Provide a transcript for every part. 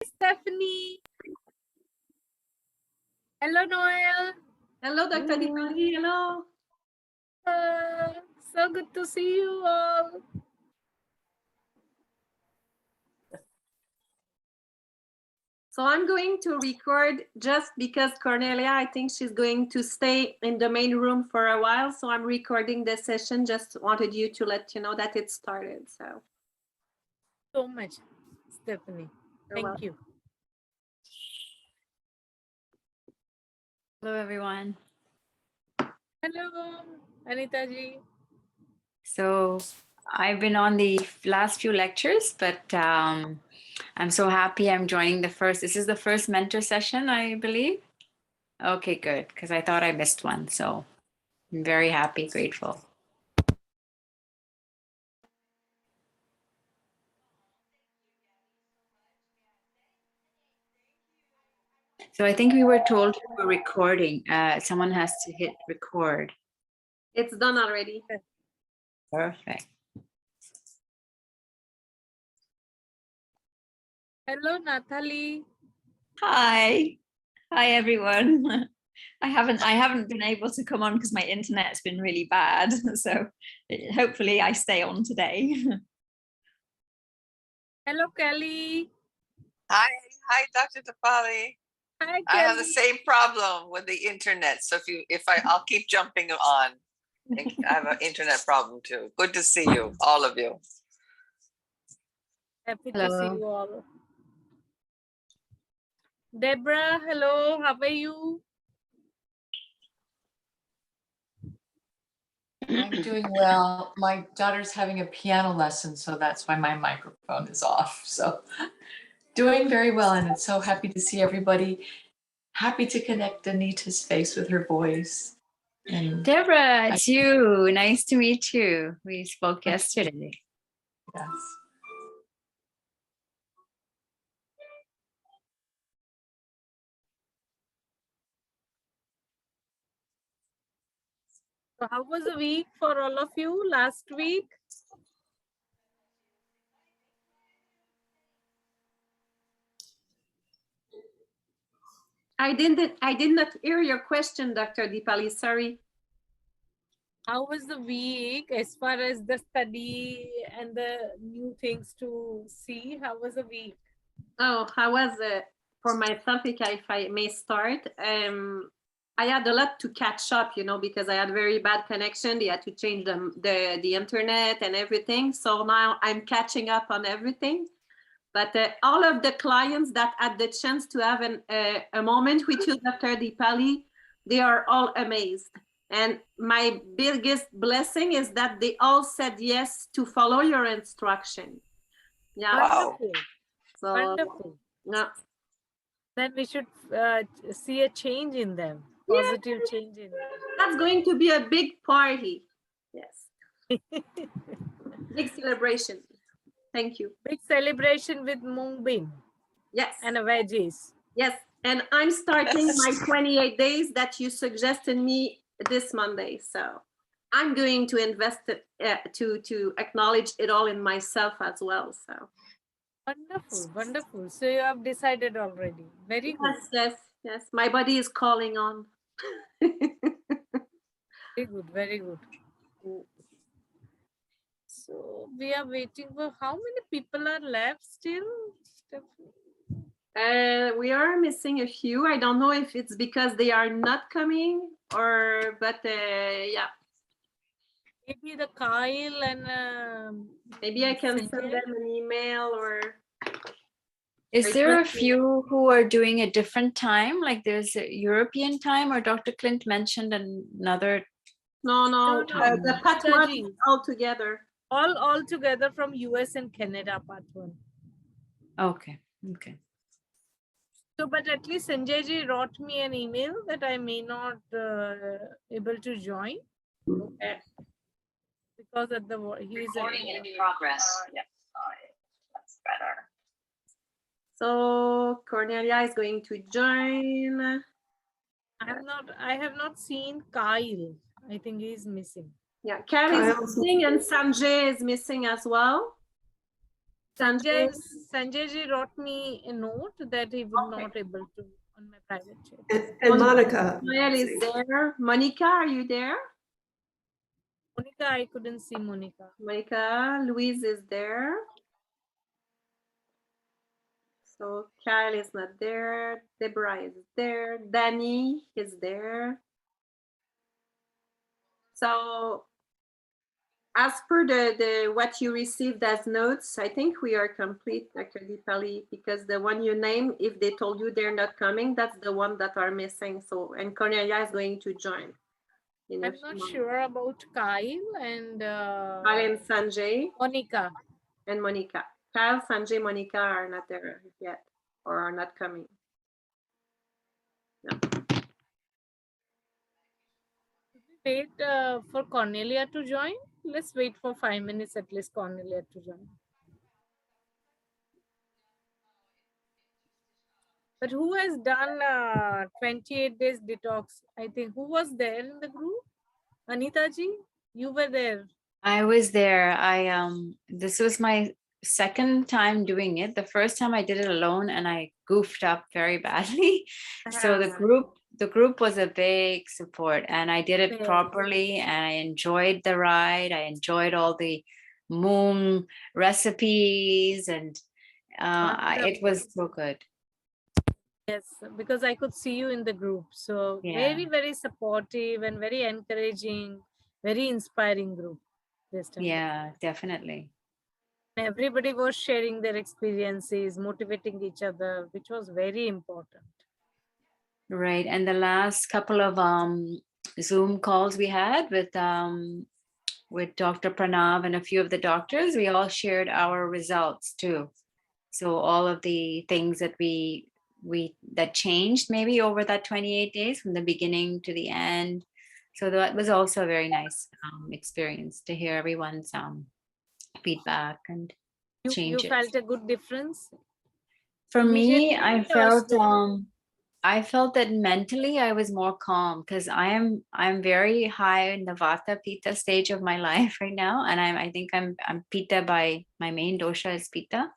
Stephanie. Hello, Noel. Hello, Dr. Deepali. Hello. So good to see you all. So I'm going to record just because Cornelia, I think she's going to stay in the main room for a while. So I'm recording this session. Just wanted you to let you know that it started. So much, Stephanie. Thank you. Hello, everyone. Hello, Anita ji. So I've been on the last few lectures, but I'm so happy I'm joining the first. This is the first mentor session, I believe. Okay, good, because I thought I missed one. So I'm very happy, grateful. So I think we were told we're recording. Someone has to hit record. It's done already. Perfect. Hello, Nathalie. Hi. Hi, everyone. I haven't been able to come on because my internet's been really bad. So hopefully I stay on today. Hello, Kelly. Hi, Dr. Deepali. Hi, Kelly. I have the same problem with the internet. So I'll keep jumping on. I have an internet problem too. Good to see you, all of you. Happy to see you all. Deborah, hello. How are you? I'm doing well. My daughter's having a piano lesson, so that's why my microphone is off. So doing very well, and it's so happy to see everybody. Happy to connect Anita's face with her voice. And Deborah, it's you. Nice to meet you. We spoke yesterday. Yes. So how was the week for all of you last week? I did not hear your question, Dr. Deepali. Sorry. How was the week as far as the study and the new things to see? How was the week? Oh, I was for myself, if I may start. I had a lot to catch up, because I had very bad connection. They had to change the internet and everything. So now I'm catching up on everything. But all of the clients that had the chance to have a moment with you, Dr. Deepali, they are all amazed. And my biggest blessing is that they all said yes to follow your instruction. Yeah. Wow. Wonderful. So, wonderful. Yeah. Then we should see a change in them, positive change in them. That's going to be a big party. Yes. Big celebration. Thank you. Big celebration with mung bean. Yes. And a veggies. Yes. And I'm starting my 28 days that you suggested me this Monday. So I'm going to invest it to acknowledge it all in myself as well. So wonderful, wonderful. So you have decided already. Very good. Yes. My body is calling on. Very good, very good. So we are waiting for how many people are left still, Stephanie? We are missing a few. I don't know if it's because they are not coming but yeah. Maybe the Kyle and maybe I can send them an email or. Is there a few who are doing a different time? Like there's a European time, or Dr. Clint mentioned another? No. The part one all together. All together from US and Canada, part one. Okay. So, but at least Sanjay ji wrote me an email that I may not able to join. Okay. Because at the he's recording in progress. Yes, that's better. So Cornelia is going to join. I have not seen Kyle. I think he's missing. Yeah, Kyle is missing and Sanjay is missing as well. Sanjay. Sanjay ji wrote me a note that he would Okay. not able to on my private chat. And Monica. Noel is there. Monica, are you there? Monica, I couldn't see Monica. Monica, Louise is there. So Kyle is not there. Deborah is there. Danny is there. So as per the what you received as notes, I think we are complete, Dr. Deepali, because the one you name, if they told you they're not coming, that's the one that are missing. So, and Cornelia is going to join. I'm not sure about Kyle and Kyle and Sanjay Monica. and Monica. Kyle, Sanjay, Monica are not there yet or are not coming. Wait for Cornelia to join. Let's wait for 5 minutes at least Cornelia to join. But who has done 28 days detox? I think who was there in the group? Anita ji, you were there. I was there. This was my second time doing it. The first time I did it alone and I goofed up very badly. So the group was a big support and I did it Yes. properly and I enjoyed the ride. I enjoyed all the moon recipes and it was so good. Yes, because I could see you in the group. So Yeah. very, very supportive and very encouraging, very inspiring group this time. Yeah, definitely. Everybody was sharing their experiences, motivating each other, which was very important. Right. And the last couple of Zoom calls we had with Dr. Pranav and a few of the doctors, we all shared our results too. So all of the things that that changed maybe over that 28 days from the beginning to the end. So that was also a very nice experience to hear everyone's feedback and You changes. felt a good difference? For me, Immediately or slowly? I felt that mentally I was more calm because I'm very high in the Vata Pitta stage of my life right now, and I think I'm Pitta by my main dosha is Pitta,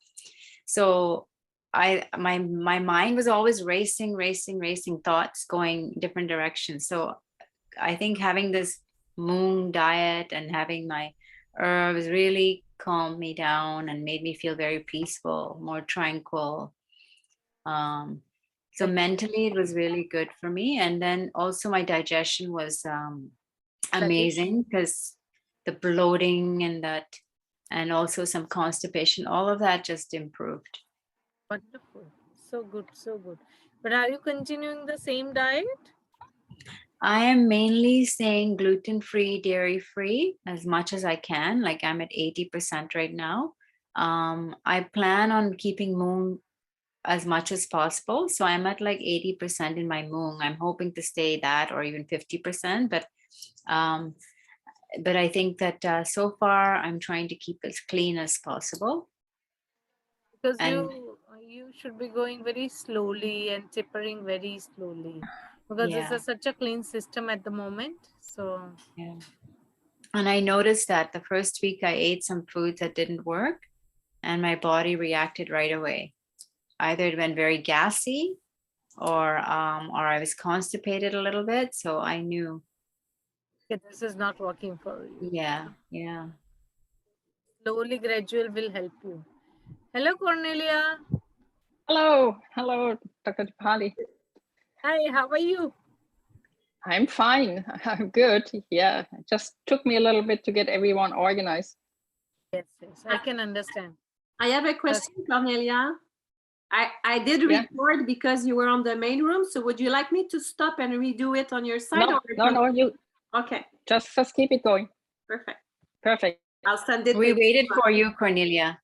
so my mind was always racing thoughts going different directions. So I think having this moon diet and having my herbs really calmed me down and made me feel very peaceful, more tranquil. So mentally it was really good for me. And then also my digestion was amazing because the bloating and also some constipation, all of that just improved. Wonderful. So good, so good. But are you continuing the same diet? I am mainly staying gluten-free, dairy-free as much as I can. Like I'm at 80% right now. I plan on keeping moon as much as possible. So I'm at like 80% in my moon. I'm hoping to stay that or even 50%. But I think that so far I'm trying to keep as clean as possible. Because you should be going very slowly and tapering very slowly. Because this is such a clean system at the moment. So yeah. And I noticed that the first week I ate some foods that didn't work and my body reacted right away. Either it went very gassy or I was constipated a little bit. So I knew. okay, this is not working for you. Yeah. Slowly, gradual will help you. Hello, Cornelia. Hello, Dr. Deepali. Hi, how are you? I'm fine. I'm good. Yeah, it just took me a little bit to get everyone organized. Yes, I can understand. I have a question, Cornelia. I did record because you were on the main room. So would you like me to stop and redo it on your side? No, you. Okay. Just keep it going. Perfect. I'll send it. We waited for you, Cornelia.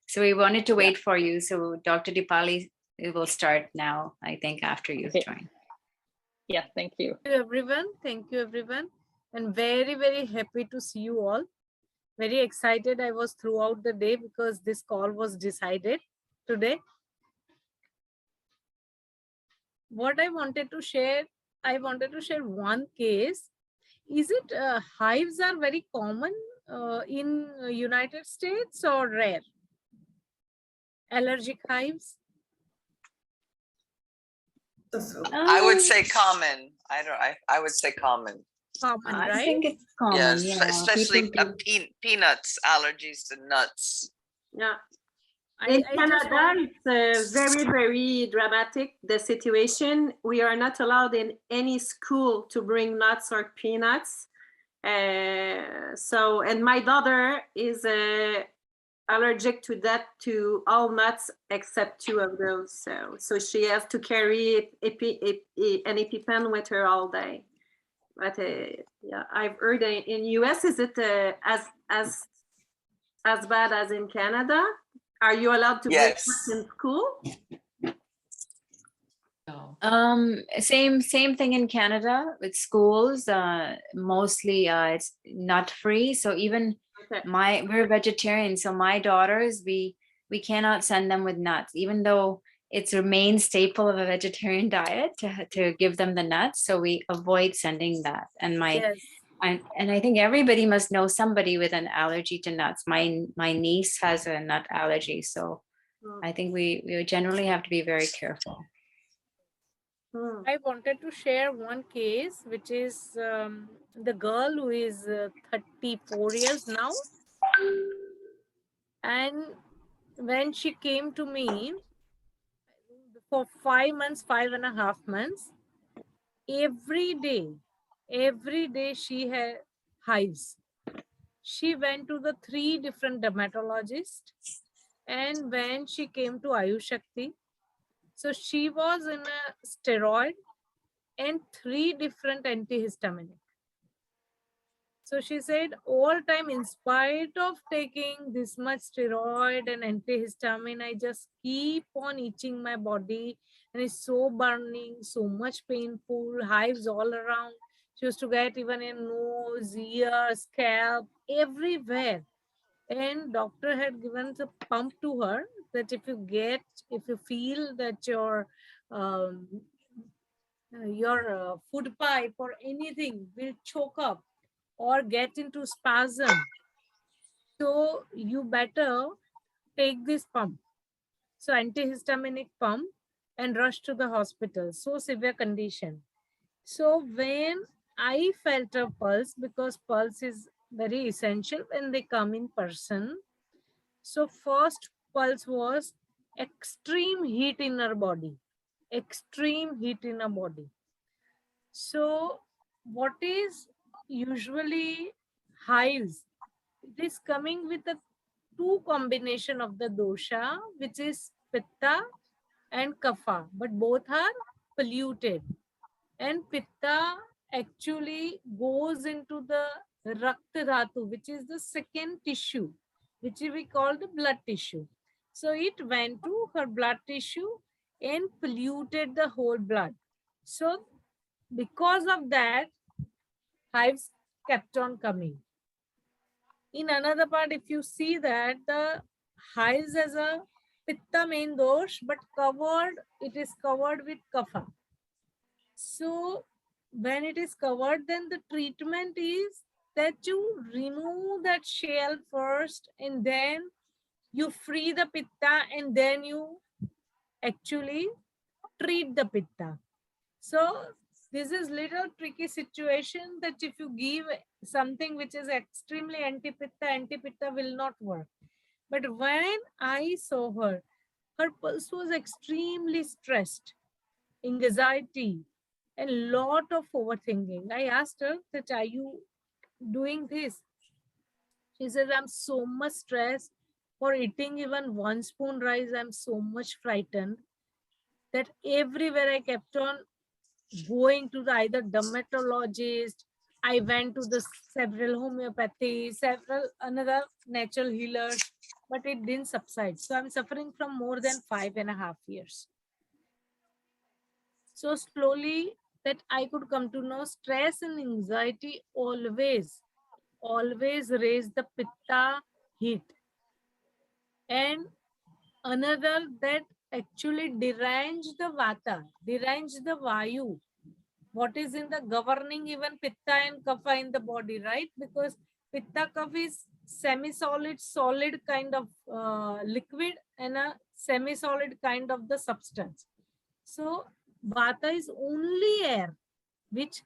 So we wanted to wait for you. So Dr. Deepali, it will start now, I think, after you join. Yeah, thank you. Thank you, everyone. And very, very happy to see you all. Very excited I was throughout the day because this call was decided today. What I wanted to share one case. Is it hives are very common in United States or rare? allergic hives? I would say common. I would say common. Common, I right? think it's common. Yes, Yeah, especially people do. peanuts, allergies to nuts. Yeah. I In just want, Canada, it's very, very dramatic, the situation. We are not allowed in any school to bring nuts or peanuts. And my daughter is allergic to that, to all nuts except two of those. So she has to carry an EpiPen with her all day. But yeah, I've heard in US, is it as bad as in Canada? Are you allowed to bring Yes. nuts in school? No. Same thing in Canada with schools. Mostly it's nut free. So even Okay. we're vegetarian, so my daughters, we cannot send them with nuts, even though it's a main staple of a vegetarian diet to give them the nuts. So we avoid sending that. And yes. I think everybody must know somebody with an allergy to nuts. My niece has a nut allergy, so I think we generally have to be very careful. I wanted to share one case, which is the girl who is 34 years now. And when she came to me for 5 months, 5.5 months, every day she had hives. She went to the 3 different dermatologists. And when she came to Ayush Shakti, so she was in a steroid and 3 different antihistaminic. So she said, all time, in spite of taking this much steroid and antihistamine, I just keep on itching my body and it's so burning, so much painful, hives all around. She used to get even in nose, ear, scalp, everywhere. And doctor had given the pump to her that if you feel that your food pipe or anything will choke up or get into spasm, so you better take this pump. So antihistaminic pump and rush to the hospital. So severe condition. So when I felt a pulse, because pulse is very essential when they come in person. So first pulse was extreme heat in her body. Extreme heat in her body. So what is usually hives? It is coming with a 2 combination of the dosha, which is pitta and kapha, but both are polluted. And pitta actually goes into the rakta dhatu, which is the second tissue, which we call the blood tissue. So it went to her blood tissue and polluted the whole blood. So because of that, hives kept on coming. In another part, if you see that the hives as a pitta main dosh, but it is covered with kapha. So when it is covered, then the treatment is that you remove that shell first and then you free the pitta and then you actually treat the pitta. So this is little tricky situation that if you give something which is extremely anti-pitta will not work. But when I saw her pulse was extremely stressed, anxiety, and lot of overthinking. I asked her that, are you doing this? She said, I'm so much stressed for eating even 1 spoon rice. I'm so much frightened that everywhere I kept on going to the either dermatologist, I went to the several homeopathy, several another natural healers, but it didn't subside. So I'm suffering from more than 5.5 years. So slowly that I could come to know stress and anxiety always raise the pitta heat. And another that actually derange the vata, derange the vayu, what is in the governing even pitta and kapha in the body, right? Because pitta kapha is semi-solid, solid kind of liquid, and a semi-solid kind of the substance. So vata is only air which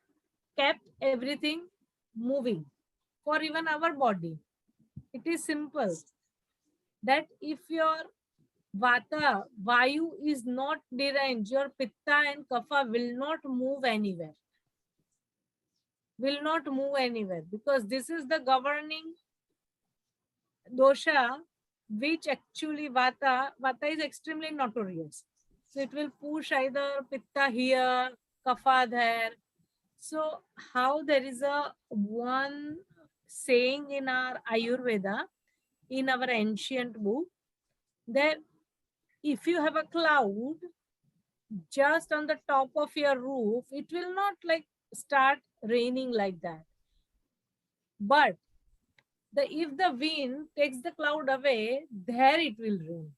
kept everything moving for even our body. It is simple that if your vata, vayu is not deranged, your pitta and kapha will not move anywhere. Will not move anywhere because this is the governing dosha which actually vata is extremely notorious. So it will push either pitta here, kapha there. So how there is a one saying in our Ayurveda, in our ancient book, that if you have a cloud just on the top of your roof, it will not like start raining like that. But if the wind takes the cloud away, there it will rain.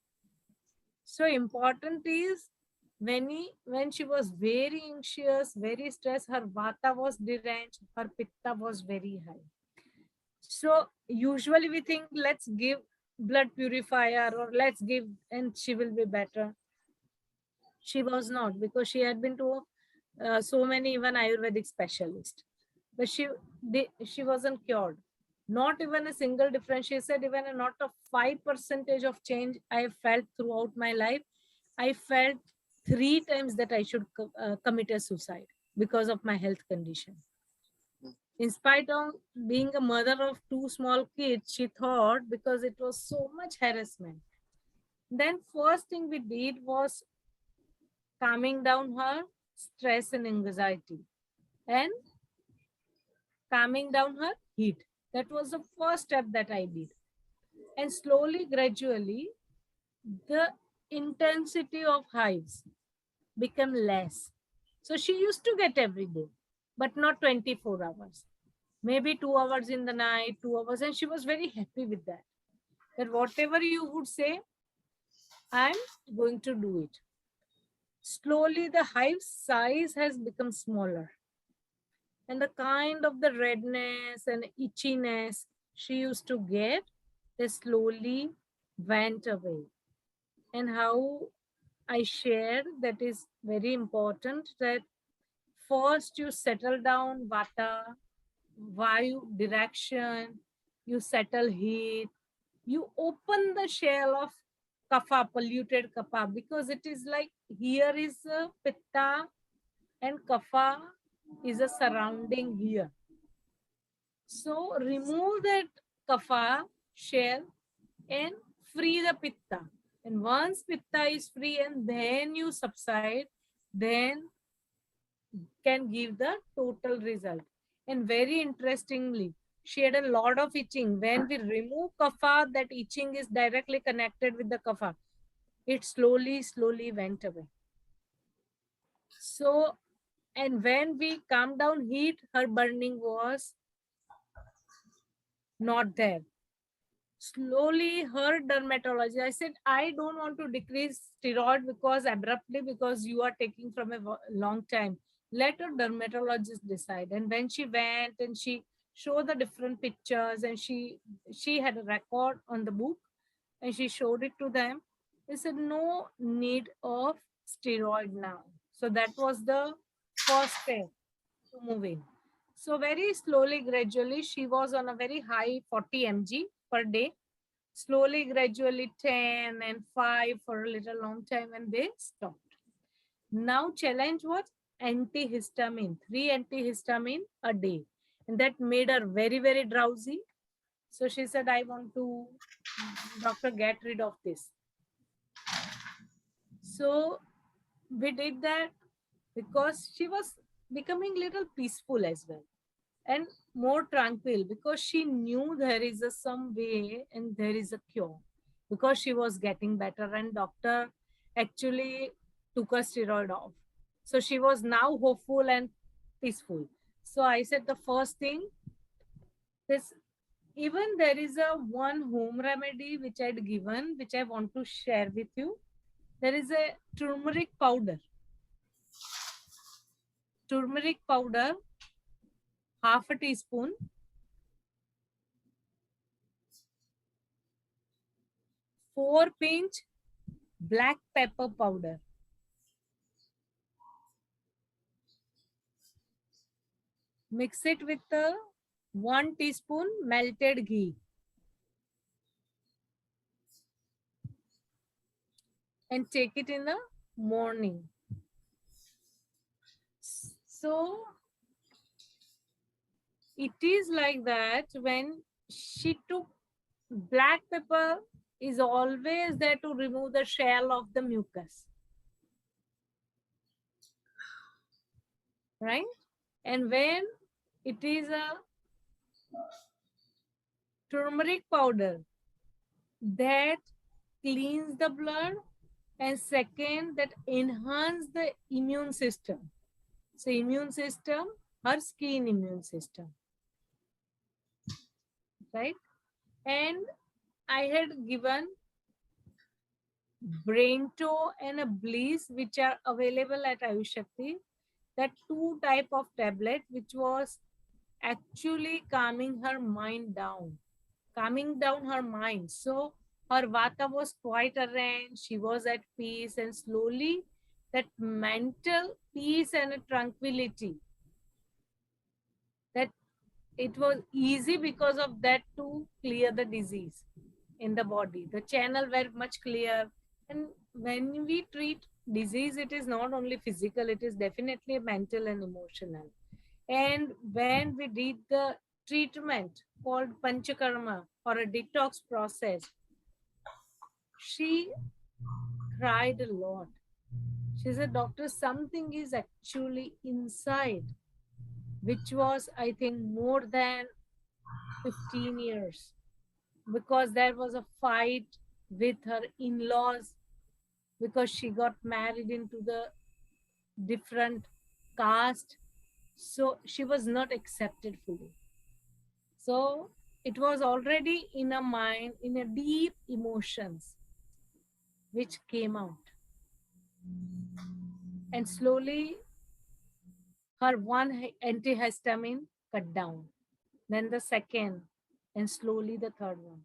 So important is when she was very anxious, very stressed, her vata was deranged, her pitta was very high. So usually we think let's give blood purifier or let's give and she will be better. She was not because she had been to so many even Ayurvedic specialists, but she wasn't cured. Not even a single difference. She said even not a 5% of change I felt throughout my life. I felt 3 times that I should commit a suicide because of my health condition. In spite of being a mother of 2 small kids, she thought because it was so much harassment. Then first thing we did was calming down her stress and anxiety and calming down her heat. That was the first step that I did. And slowly, gradually, the intensity of hives became less. So she used to get every day, but not 24 hours. Maybe 2 hours in the night, 2 hours. And she was very happy with that. That whatever you would say, I'm going to do it. Slowly, the hive size has become smaller. And the kind of the redness and itchiness she used to get, they slowly went away. And how I shared that is very important, that first you settle down vata, vayu direction, you settle heat, you open the shell of kapha, polluted kapha, because it is like here is a pitta and kapha is a surrounding here. So remove that kapha shell and free the pitta. And once pitta is free and then you subside, then can give the total result. And very interestingly, she had a lot of itching. When we remove kapha, that itching is directly connected with the kapha. It slowly went away. So, and when we calm down heat, her burning was not there. Slowly her dermatology, I said, I don't want to decrease steroid because abruptly, because you are taking from a long time. Let a dermatologist decide. And when she went and she showed the different pictures and she had a record on the book and she showed it to them, they said no need of steroid now. So that was the first step to move in. So very slowly, gradually, she was on a very high 40 mg per day. Slowly, gradually 10 and 5 for a little long time, and they stopped. Now challenge was antihistamine, 3 antihistamine a day. And that made her very drowsy. So she said, I want to, doctor, get rid of this. So we did that because she was becoming little peaceful as well and more tranquil, because she knew there is some way and there is a cure, because she was getting better and doctor actually took a steroid off. So she was now hopeful and peaceful. So I said the first thing, this, even there is a one home remedy which I'd given, which I want to share with you. There is a turmeric powder. Turmeric powder, half a teaspoon, 4 pinch black pepper powder. Mix it with 1 teaspoon melted ghee. And take it in the morning. So it is like that when she took black pepper is always there to remove the shell of the mucus. Right? And when it is a turmeric powder that cleans the blood, and second that enhance the immune system. So immune system, her skin immune system. Right? And I had given Brainto and a Bliss, which are available at Ayushakti, that 2 type of tablet, which was actually calming her mind down, calming down her mind. So her vata was quite arranged, she was at peace, and slowly that mental peace and tranquility, that it was easy because of that to clear the disease in the body. The channel were much clear. And when we treat disease, it is not only physical, it is definitely mental and emotional. And when we did the treatment called Panchakarma or a detox process, she cried a lot. She said, Doctor, something is actually inside, which was, I think, more than 15 years, because there was a fight with her in-laws because she got married into the different caste. So she was not accepted fully. So it was already in a mind, in a deep emotions, which came out. And slowly her one antihistamine cut down, then the second, and slowly the third one.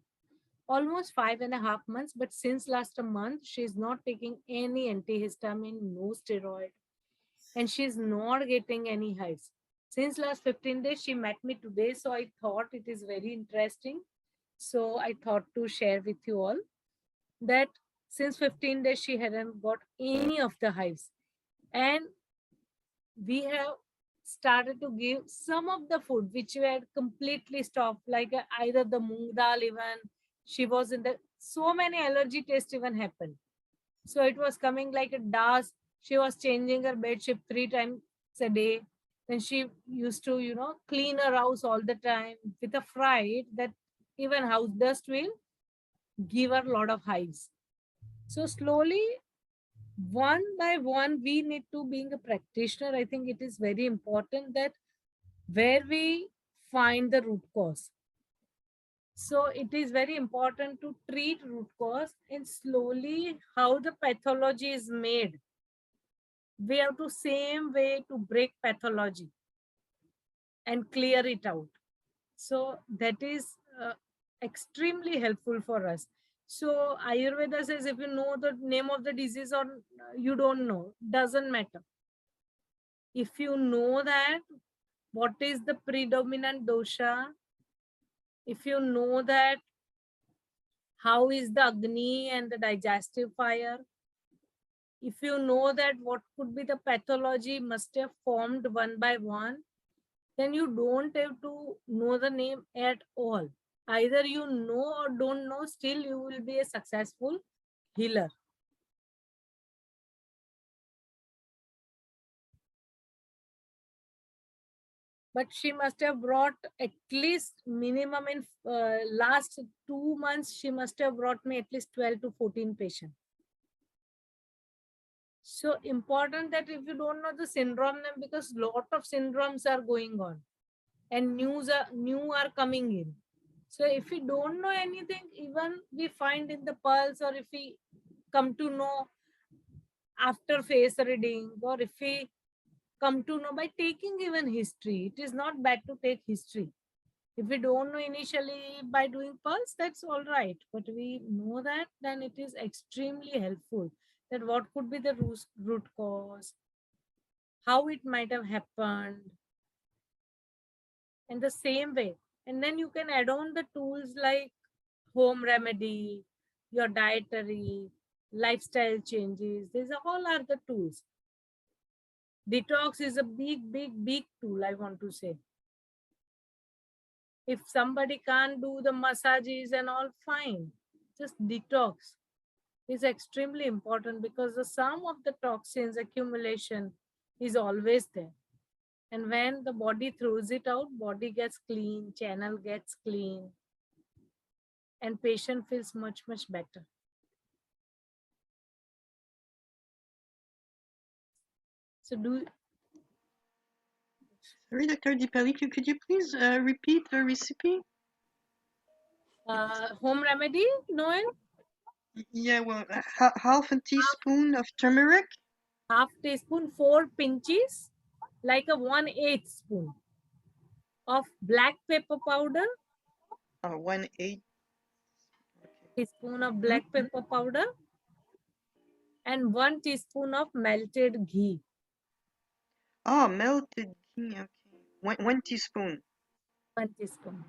Almost 5.5 months, but since last a month, she's not taking any antihistamine, no steroid, and she's not getting any hives. Since last 15 days, she met me today, so I thought it is very interesting. So I thought to share with you all that since 15 days, she hadn't got any of the hives. And we have started to give some of the food which we had completely stopped, like either the moong dal even. She was in the, so many allergy tests even happened. So it was coming like a dust. She was changing her bed sheet 3 times a day. Then she used to, clean her house all the time with a fright that even house dust will give her a lot of hives. So slowly, one by one, we need to, being a practitioner, I think it is very important that where we find the root cause. So it is very important to treat root cause, and slowly how the pathology is made. We have to same way to break pathology and clear it out. So that is extremely helpful for us. So Ayurveda says if you know the name of the disease or you don't know, doesn't matter. If you know that what is the predominant dosha, if you know that how is the Agni and the digestive fire, if you know that what could be the pathology must have formed one by one, then you don't have to know the name at all. Either you know or don't know, still you will be a successful healer. But she must have brought at least minimum in last 2 months, she must have brought me at least 12 to 14 patients. So important that if you don't know the syndrome name, because lot of syndromes are going on and new are coming in. So if we don't know anything, even we find in the pulse, or if we come to know after face reading, or if we come to know by taking even history, it is not bad to take history. If we don't know initially by doing pulse, that's all right. But we know that, then it is extremely helpful. That what could be the root cause, how it might have happened, in the same way. And then you can add on the tools like home remedy, your dietary, lifestyle changes. These all are the tools. Detox is a big tool, I want to say. If somebody can't do the massages and all, fine. Just detox is extremely important because the sum of the toxins accumulation is always there. And when the body throws it out, body gets clean, channel gets clean, and patient feels much better. So Sorry, Dr. Deepali, could you please repeat the recipe? home remedy, Noel? Yeah, well, half a teaspoon of turmeric. Half teaspoon, 4 pinches, like a 1/8 spoon of black pepper powder. 1/8. Teaspoon of black pepper powder and 1 teaspoon of melted ghee. Oh, melted ghee. Okay, one teaspoon. 1 teaspoon.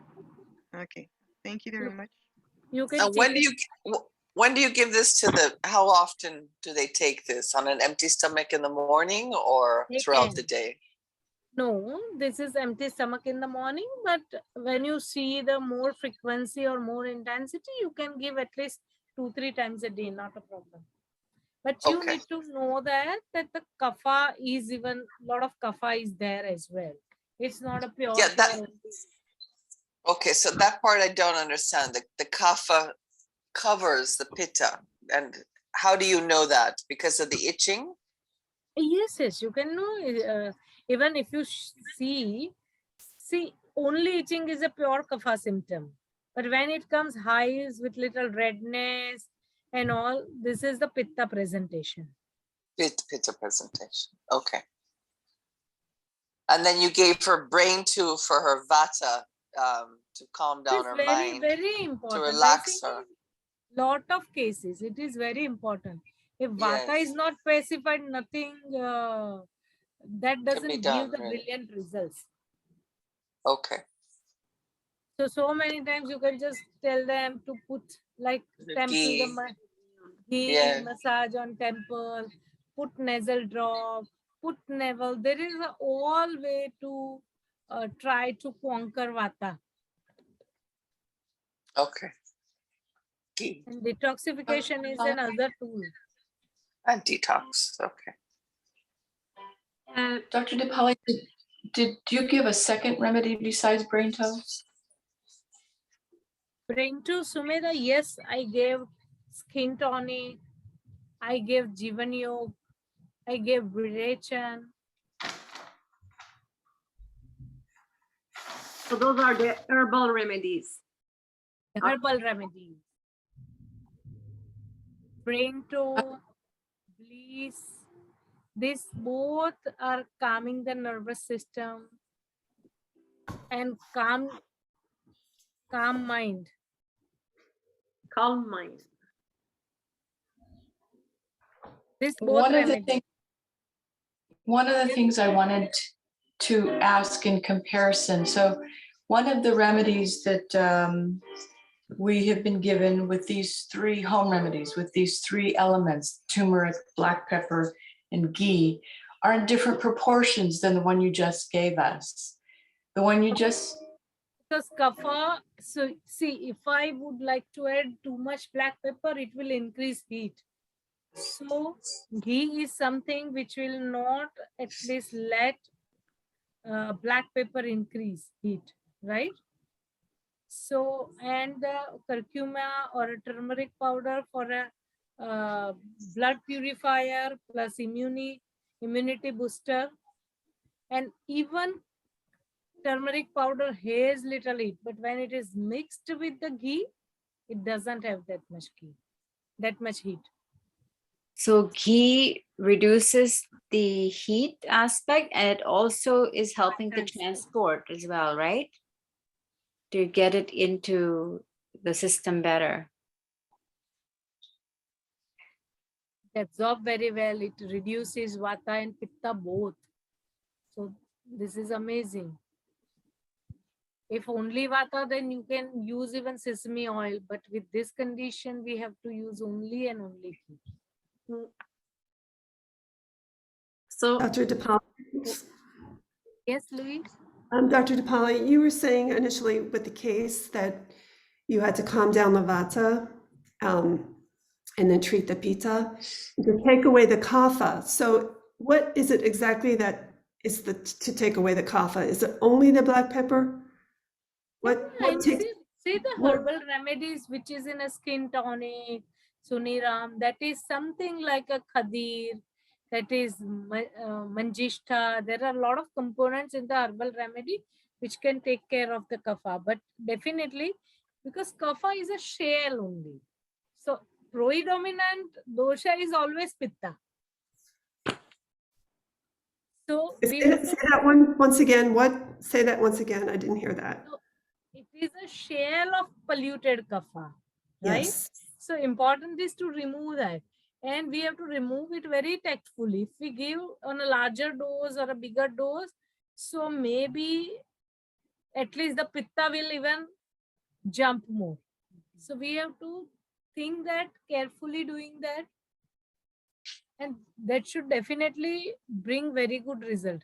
Okay, thank you very much. You can And when do you give this to the, how often do they take this? On an empty stomach in the morning or throughout the day? No, this is empty stomach in the morning, but when you see the more frequency or more intensity, you can give at least 2-3 times a day, not a problem. But you Okay. need to know that the kapha is even, lot of kapha is there as well. It's not a pure. Yeah, okay, so that part I don't understand. The kapha covers the pitta, and how do you know that? Because of the itching? Yes, you can know. Even if you see, only itching is a pure kapha symptom. But when it comes highs with little redness and all, this is the pitta presentation. Pitta presentation. Okay. And then you gave her brain tube for her vata, to calm down her mind, very important. to relax her. Lot of cases, it is very important. If vata is not specified, nothing that doesn't give the brilliant results. Okay. So many times you can just tell them to put like temple, ghee massage on temple, put nasal drop, put navel. There is a all way to try to conquer vata. Okay. And detoxification is another tool. And detox. Okay. Dr. Deepali, did you give a second remedy besides brain toast? Brain to Sumedha, yes, I gave skin tonic, I gave Jivan Yog, I gave Virechan. So those are the herbal remedies. Herbal remedies. Brain to bliss. These both are calming the nervous system and calm mind. Calm mind. This both one of the things I wanted to ask in comparison. So one of the remedies that we have been given with these 3 home remedies, with these 3 elements, turmeric, black pepper, and ghee, are in different proportions than the one you just gave us. The one you just... Because kapha, so see, if I would like to add too much black pepper, it will increase heat. So ghee is something which will not at least let black pepper increase heat, right? So, and the curcuma or a turmeric powder for a blood purifier plus immunity booster, and even turmeric powder has little heat, but when it is mixed with the ghee, it doesn't have that much heat. So ghee reduces the heat aspect, and it also is helping to transport as well, right? to get it into the system better. It absorbs very well. It reduces vata and pitta both. So this is amazing. If only vata, then you can use even sesame oil. But with this condition, we have to use only and only ghee. So Dr. DePaul. Yes, Louise? Dr. DePauli, you were saying initially with the case that you had to calm down the vata and then treat the pitta to take away the kapha. So what is it exactly that is to take away the kapha? Is it only the black pepper? And see the what- herbal remedies which is in a skin tonic, Suniram, that is something like a khadir, that is manjishta. There are a lot of components in the herbal remedy which can take care of the kapha. But definitely, because kapha is a shell only. So predominant dosha is always pitta. So we say have to, that one once again. What? Say that once again. I didn't hear that. it is a shell of polluted kapha, right? Yes. So important is to remove that. And we have to remove it very tactfully. If we give on a larger dose or a bigger dose, so maybe at least the pitta will even jump more. So we have to think that carefully doing that. And that should definitely bring very good result.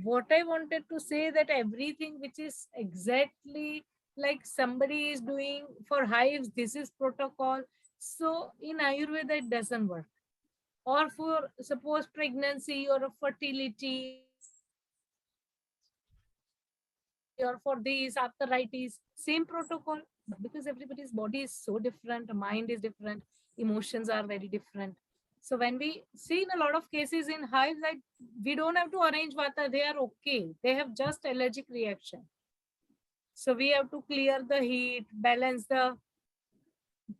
What I wanted to say that everything which is exactly like somebody is doing for hives, this is protocol. So in Ayurveda, it doesn't work. Or for suppose pregnancy or a fertility or for these arthritis, same protocol. But because everybody's body is so different, mind is different, emotions are very different. So when we see in a lot of cases in hives, like we don't have to arrange vata, they are okay. They have just allergic reaction. So we have to clear the heat, balance the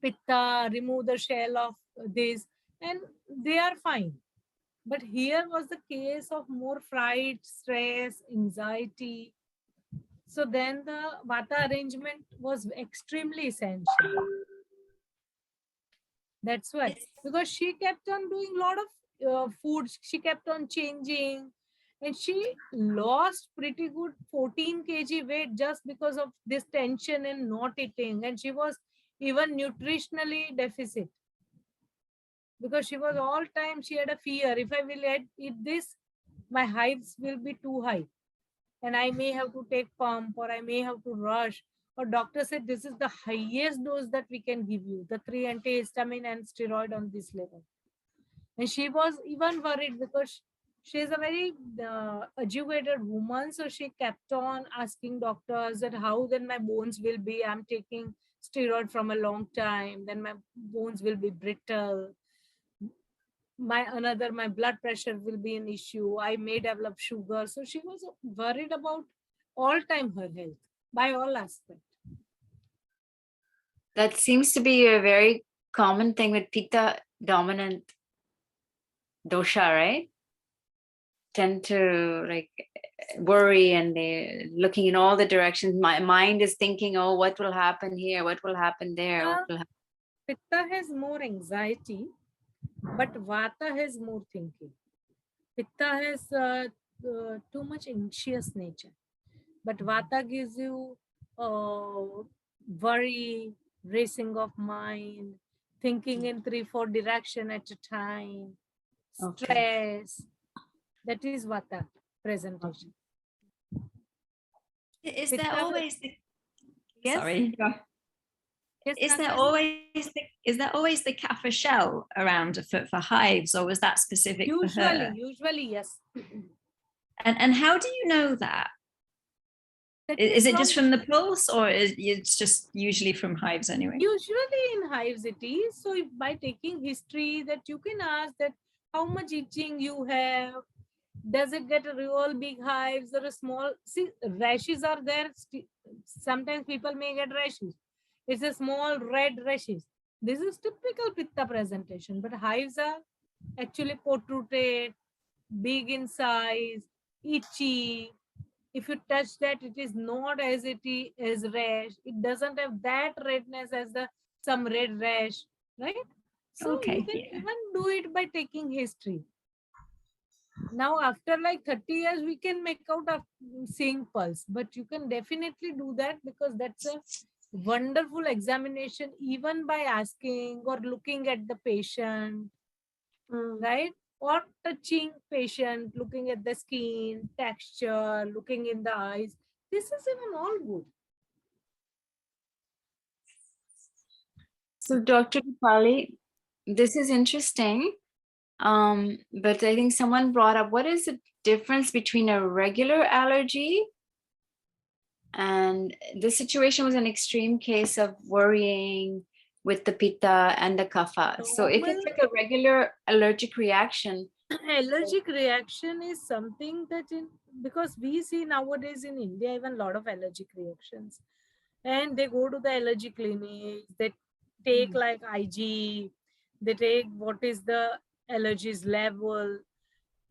pitta, remove the shell of this, and they are fine. But here was the case of more fright, stress, anxiety. So then the vata arrangement was extremely essential. That's why, because she kept on doing a lot of foods, she kept on changing, and she lost pretty good 14 kg weight just because of this tension and not eating. And she was even nutritionally deficit because she was all time, she had a fear, if I will eat this, my hives will be too high and I may have to take pump or I may have to rush. Or doctor said this is the highest dose that we can give you, the 3 antihistamine and steroid on this level. And she was even worried because she is a very educated woman. So she kept on asking doctors that how then my bones will be. I'm taking steroid from a long time. Then my bones will be brittle. My blood pressure will be an issue. I may develop sugar. So she was worried about all time her health by all aspects. That seems to be a very common thing with pitta dominant dosha, right? Tend to like worry and they're looking in all the directions. My mind is thinking, oh, what will happen here? What will happen there? What will happen? Pitta has more anxiety, but vata has more thinking. Pitta has too much anxious nature, but vata gives you worry, racing of mind, thinking in 3-4 direction at a time, stress. That is vata presentation. Is Pitta there will- always the Yes? sorry? Yes, Is there Nandini? always the kapha shell around for hives, or was that specific for her? Usually, yes. And how do you know that? That Is it just from from the pulse, or is it's just usually from hives anyway? usually in hives it is. So if by taking history that you can ask that how much itching you have, does it get a real big hives or a small, see rashes are there. Sometimes people may get rashes. It's a small red rashes. This is typical pitta presentation, but hives are actually protruded, big in size, itchy. If you touch that, it is not as it is rash. It doesn't have that redness as the some red rash, right? So you Okay, can yeah. even do it by taking history. Now, after like 30 years, we can make out of seeing pulse, but you can definitely do that because that's a wonderful examination, even by asking or looking at the patient, right? Or touching patient, looking at the skin, texture, looking in the eyes. This is even all good. So, Dr. Deepali, this is interesting. But I think someone brought up, what is the difference between a regular allergy and this situation was an extreme case of worrying with the pitta and the kapha. So if it's Normal like a regular allergic reaction, allergic reaction is something that because we see nowadays in India even a lot of allergic reactions, and they go to the allergy clinic, they take like IG, they take what is the allergies level.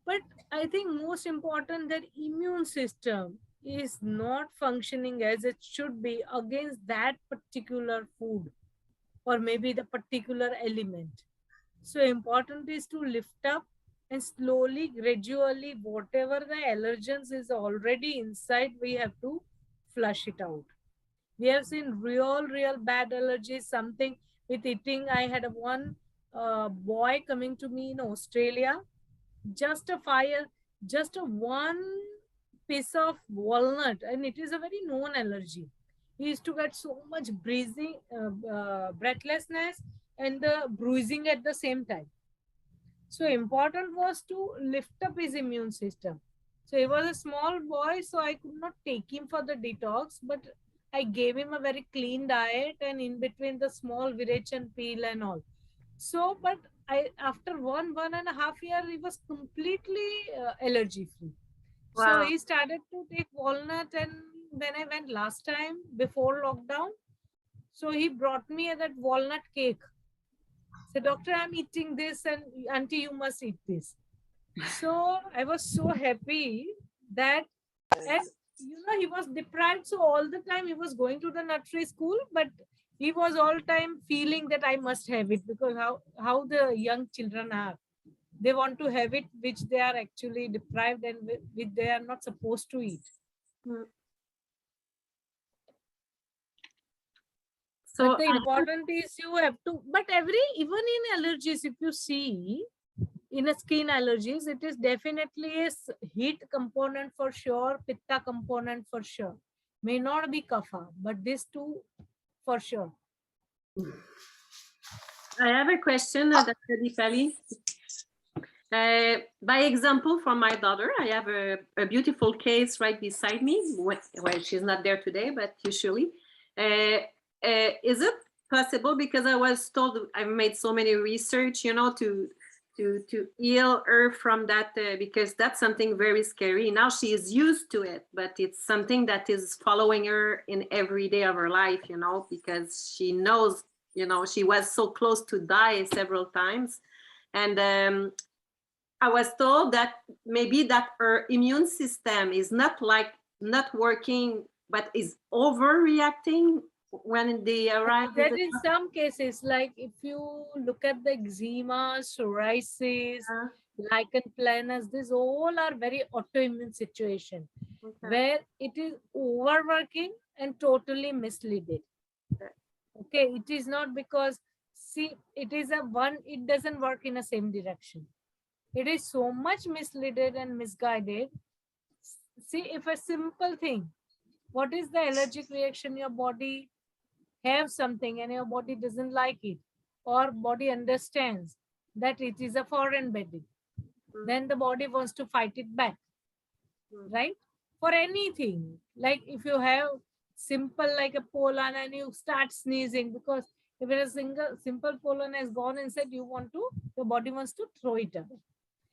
But I think most important that immune system is not functioning as it should be against that particular food or maybe the particular element. So important is to lift up and slowly, gradually, whatever the allergens is already inside, we have to flush it out. We have seen real bad allergies, something with eating. I had a one boy coming to me in Australia, just a fire, just a one piece of walnut, and it is a very known allergy. He used to get so much breathing, breathlessness, and the bruising at the same time. So important was to lift up his immune system. So he was a small boy, so I could not take him for the detox, but I gave him a very clean diet and in between the small virech and peel and all. So, but I after 1.5 years, he was completely allergy free. So Wow. he started to take walnut, and when I went last time before lockdown, so he brought me that walnut cake. So, doctor, I'm eating this, and auntie, you must eat this. So I was so happy that, and he was deprived. So all the time he was going to the nursery school, but he was all time feeling that I must have it because how the young children are. They want to have it, which they are actually deprived and which they are not supposed to eat. Mm. But So the important is you have to, but even in allergies, if you see, in a skin allergies, it is definitely a heat component for sure, pitta component for sure. May not be kapha, but these two for sure. I have a question, Dr. Deepali. By example, from my daughter, I have a beautiful case right beside me. Well, she's not there today, but usually. Is it possible, because I was told, I've made so many research, to heal her from that, because that's something very scary. Now she is used to it, but it's something that is following her in every day of her life, because she knows, she was so close to die several times. And I was told that maybe that her immune system is not working, but is overreacting when they arrive with That in some cases, like if you look at the eczema, psoriasis, lichen planus, these all are very autoimmune situation where it is overworking and totally misleaded. Okay, it is not because, see, it doesn't work in the same direction. It is so much misleaded and misguided. See, if a simple thing, what is the allergic reaction? Your body have something and your body doesn't like it, or body understands that it is a foreign body, then the body wants to fight it back, right? For anything, like if you have simple like a pollen and you start sneezing, because if a simple pollen has gone inside, your body wants to throw it away.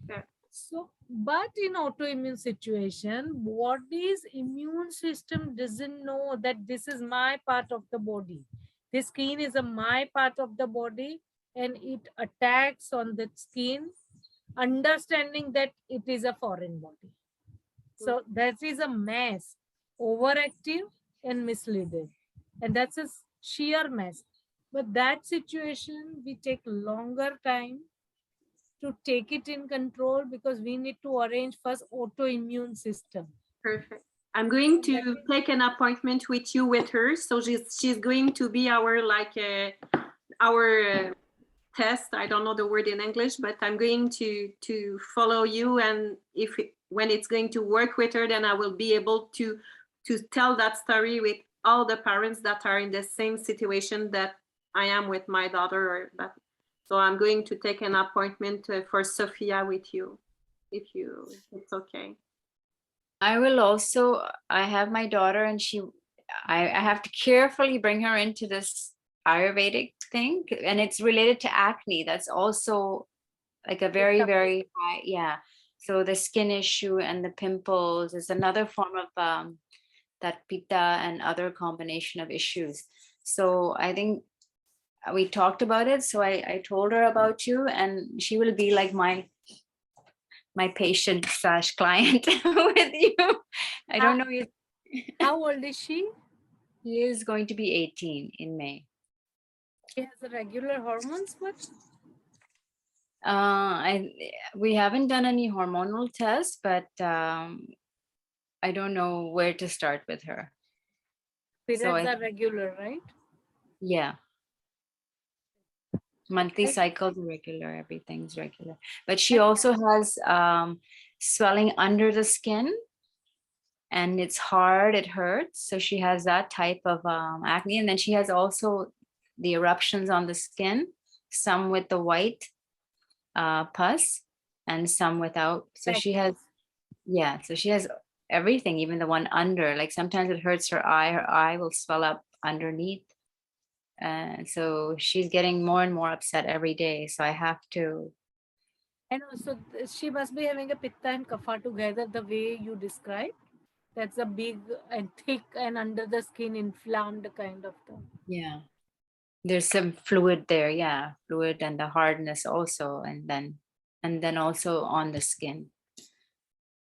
Yeah. So, but in autoimmune situation, body's immune system doesn't know that this is my part of the body. The skin is my part of the body, and it attacks on the skin, understanding that it is a foreign body. So that is a mess, overactive and misleading. And that's a sheer mess. But that situation, we take longer time to take it in control because we need to arrange first autoimmune system. Perfect. I'm going to take an appointment with you with her. So she's going to be our our test. I don't know the word in English, but I'm going to follow you, and when it's going to work with her, then I will be able to tell that story with all the parents that are in the same situation that I am with my daughter. Or that. So I'm going to take an appointment for Sophia with you, if it's okay. I will also, I have my daughter and I have to carefully bring her into this Ayurvedic thing, and it's related to acne. That's also like a very, very high, yeah. So the skin issue and the pimples is another form of that pitta and other combination of issues. So I think we talked about it. So I told her about you, and she will be like my patient / client with you. I don't know you. How old is she? He is going to be 18 in May. She has a regular hormones, but we haven't done any hormonal tests, but I don't know where to start with her. periods are regular, right? Yeah. Monthly cycles are regular, everything's regular. But she also has swelling under the skin, and it's hard, it hurts. So she has that type of acne. And then she has also the eruptions on the skin, some with the white pus and some without. So she has, yeah, so she has everything, even the one under. Like sometimes it hurts her eye will swell up underneath. So she's getting more and more upset every day. So I have to. And also she must be having a pitta and kapha together the way you described. That's a big and thick and under the skin inflamed kind of thing. Yeah. There's some fluid there. Yeah. Fluid and the hardness also. And then also on the skin.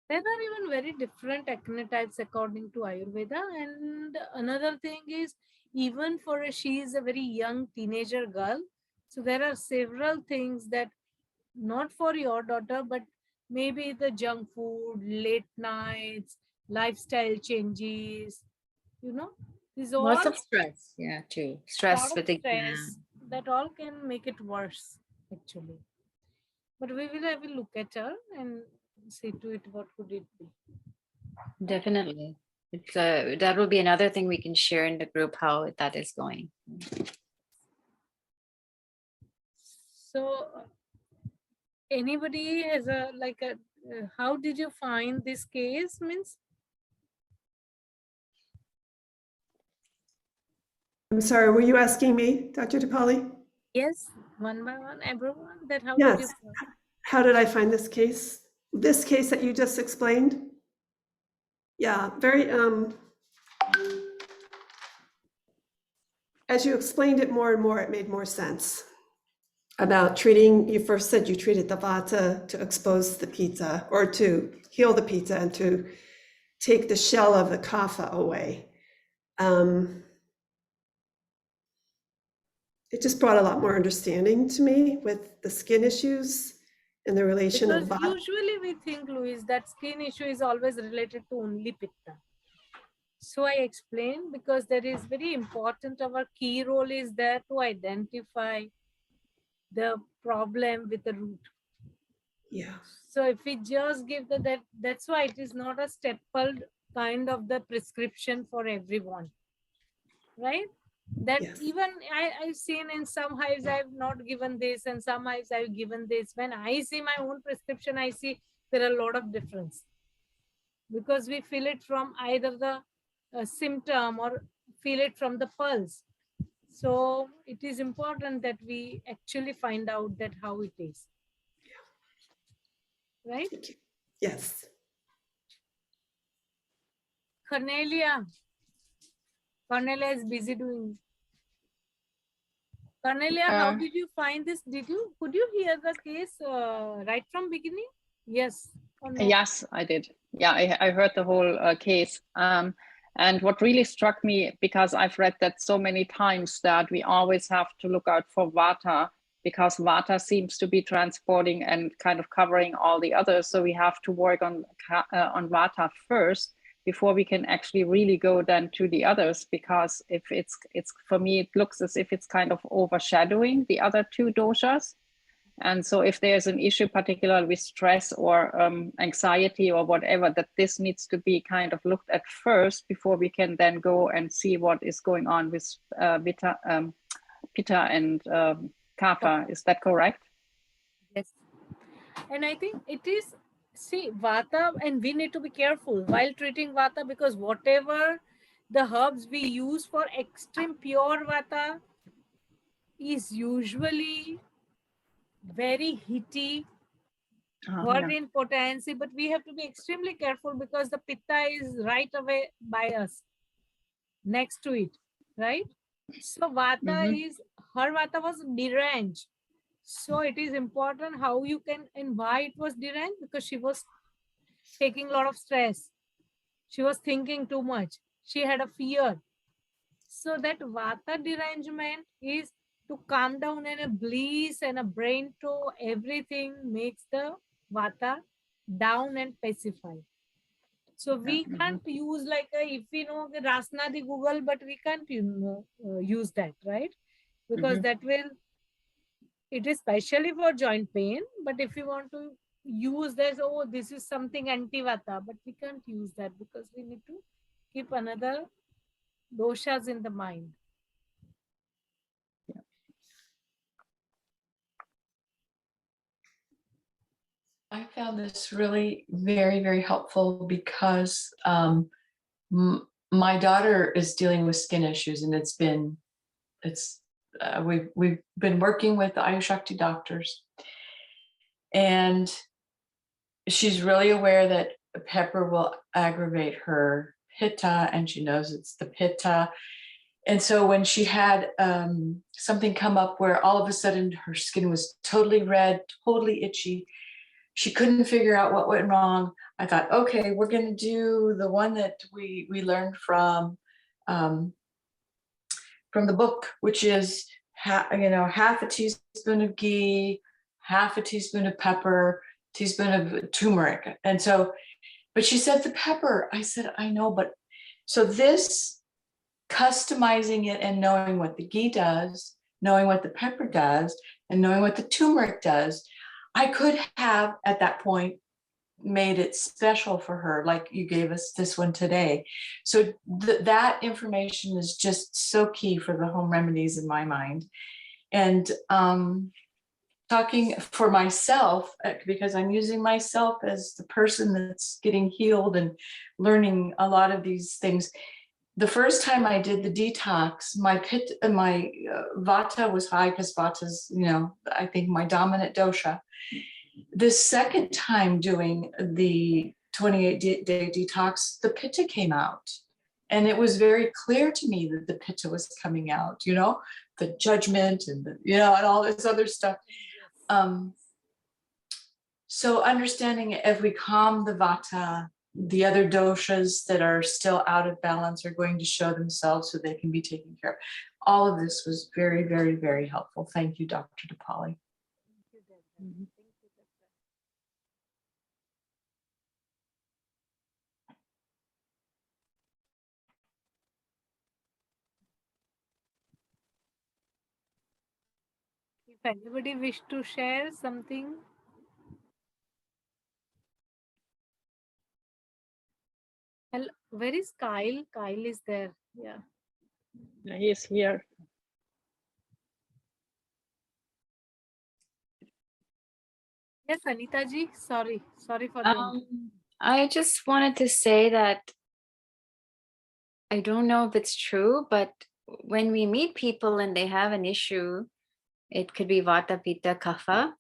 There are even very different acne types according to Ayurveda. And another thing is, even for she is a very young teenager girl. So there are several things that not for your daughter, but maybe the junk food, late nights, lifestyle changes, these all Lots of stress. Yeah, too. Stress with stress that all can make it worse, actually. But we will have a look at her and see to it what could it be. Definitely. It's that will be another thing we can share in the group how that is going. So anybody has how did you find this case? Means I'm sorry, were you asking me, Dr. Deepali? yes, one by one, everyone, that how Yes. did you find? How did I find this case? This case that you just explained? Yeah, very, as you explained it more and more, it made more sense. About treating, you first said you treated the vata to expose the pitta or to heal the pitta and to take the shell of the kapha away. It just brought a lot more understanding to me with the skin issues and the relation Because of vata. usually we think, Louise, that skin issue is always related to only pitta. So I explained because that is very important. Our key role is there to identify the problem with the root. Yeah. So if we just give that's why it is not a stapled kind of the prescription for everyone, right? That Yes. even I've seen in some hives I've not given this and some hives I've given this. When I see my own prescription, I see there are a lot of difference because we feel it from either the symptom or feel it from the pulse. So it is important that we actually find out that how it is. Right? Yes. Cornelia is busy doing. Cornelia, how did you find this? Could you hear the case right from beginning? Yes. or no? Yes, I did. Yeah, I heard the whole case. And what really struck me, because I've read that so many times, that we always have to look out for Vata, because Vata seems to be transporting and kind of covering all the others. So we have to work on Vata first before we can actually really go then to the others. Because if it's for me, it looks as if it's kind of overshadowing the other two doshas. And so if there's an issue, particularly with stress or anxiety or whatever, that this needs to be kind of looked at first before we can then go and see what is going on with Pitta and Kapha. Is that correct? Yes. And I think it is, see, Vata, and we need to be careful while treating Vata, because whatever the herbs we use for extreme pure Vata is usually very heaty, hot in potency, but we have to be extremely careful because the Pitta is right away by us, next to it, right? So Vata is, her Vata was deranged. So it is important how you can, and why it was deranged, because she was taking a lot of stress. She was thinking too much. She had a fear. So that Vata derangement is to calm down, and a bliss and a brain to everything makes the Vata down and pacify. So we can't use like a, if we know the Rasna the Google, but we can't use that, right? Because that will, it is specially for joint pain, but if you want to use this, oh, this is something anti-vata, but we can't use that because we need to keep another doshas in the mind. I found this really very, very helpful because my daughter is dealing with skin issues, and we've been working with the Ayurshakti doctors, and she's really aware that pepper will aggravate her pitta, and she knows it's the pitta. And so when she had something come up where all of a sudden her skin was totally red, totally itchy, she couldn't figure out what went wrong. I thought, okay, we're going to do the one that we learned from the book, which is half a teaspoon of ghee, half a teaspoon of pepper, teaspoon of turmeric. And so, but she said the pepper. I said, I know, but so this customizing it and knowing what the ghee does, knowing what the pepper does, and knowing what the turmeric does, I could have at that point made it special for her, like you gave us this one today. So that information is just so key for the home remedies in my mind. And talking for myself, because I'm using myself as the person that's getting healed and learning a lot of these things. The first time I did the detox, my Vata was high, because Vata's, I think my dominant dosha. The second time doing the 28-day detox, the Pitta came out. And it was very clear to me that the Pitta was coming out, the judgment and, and all this other stuff. So understanding if we calm the Vata, the other doshas that are still out of balance are going to show themselves so they can be taken care of. All of this was very, very, very helpful. Thank you, Dr. deepali. If anybody wish to share something. Hello, where is Kyle? Kyle is there. Yeah. He is here. Yes, Anita ji. Sorry for the. I just wanted to say that I don't know if it's true, but when we meet people and they have an issue, it could be Vata, Pitta, Kapha.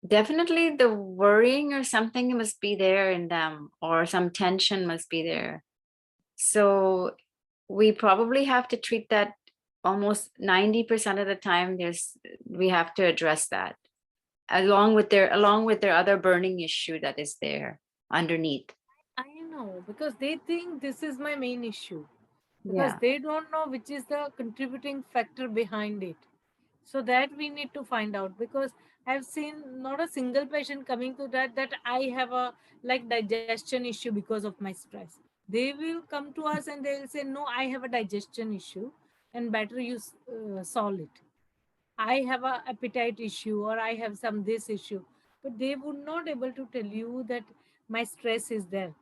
Definitely the worrying or something must be there in them, or some tension must be there. So we probably have to treat that almost 90% of the time. We have to address that. along with their other burning issue that is there underneath. I know, because they think this is my main issue, because Yeah. they don't know which is the contributing factor behind it. So that we need to find out, because I've seen not a single patient coming to that I have a like digestion issue because of my stress. They will come to us and they'll say, no, I have a digestion issue and better you solve it. I have a appetite issue or I have some this issue, but they would not able to tell you that my stress is there,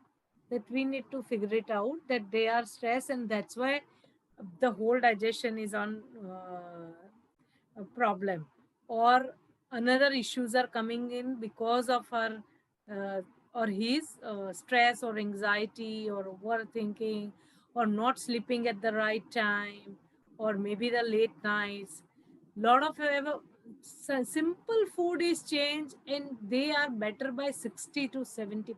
that we need to figure it out that they are stressed, and that's why the whole digestion is on a problem, or another issues are coming in because of her or his stress or anxiety or overthinking or not sleeping at the right time, or maybe the late nights. Lot of simple food is changed and they are better by 60 to 70%.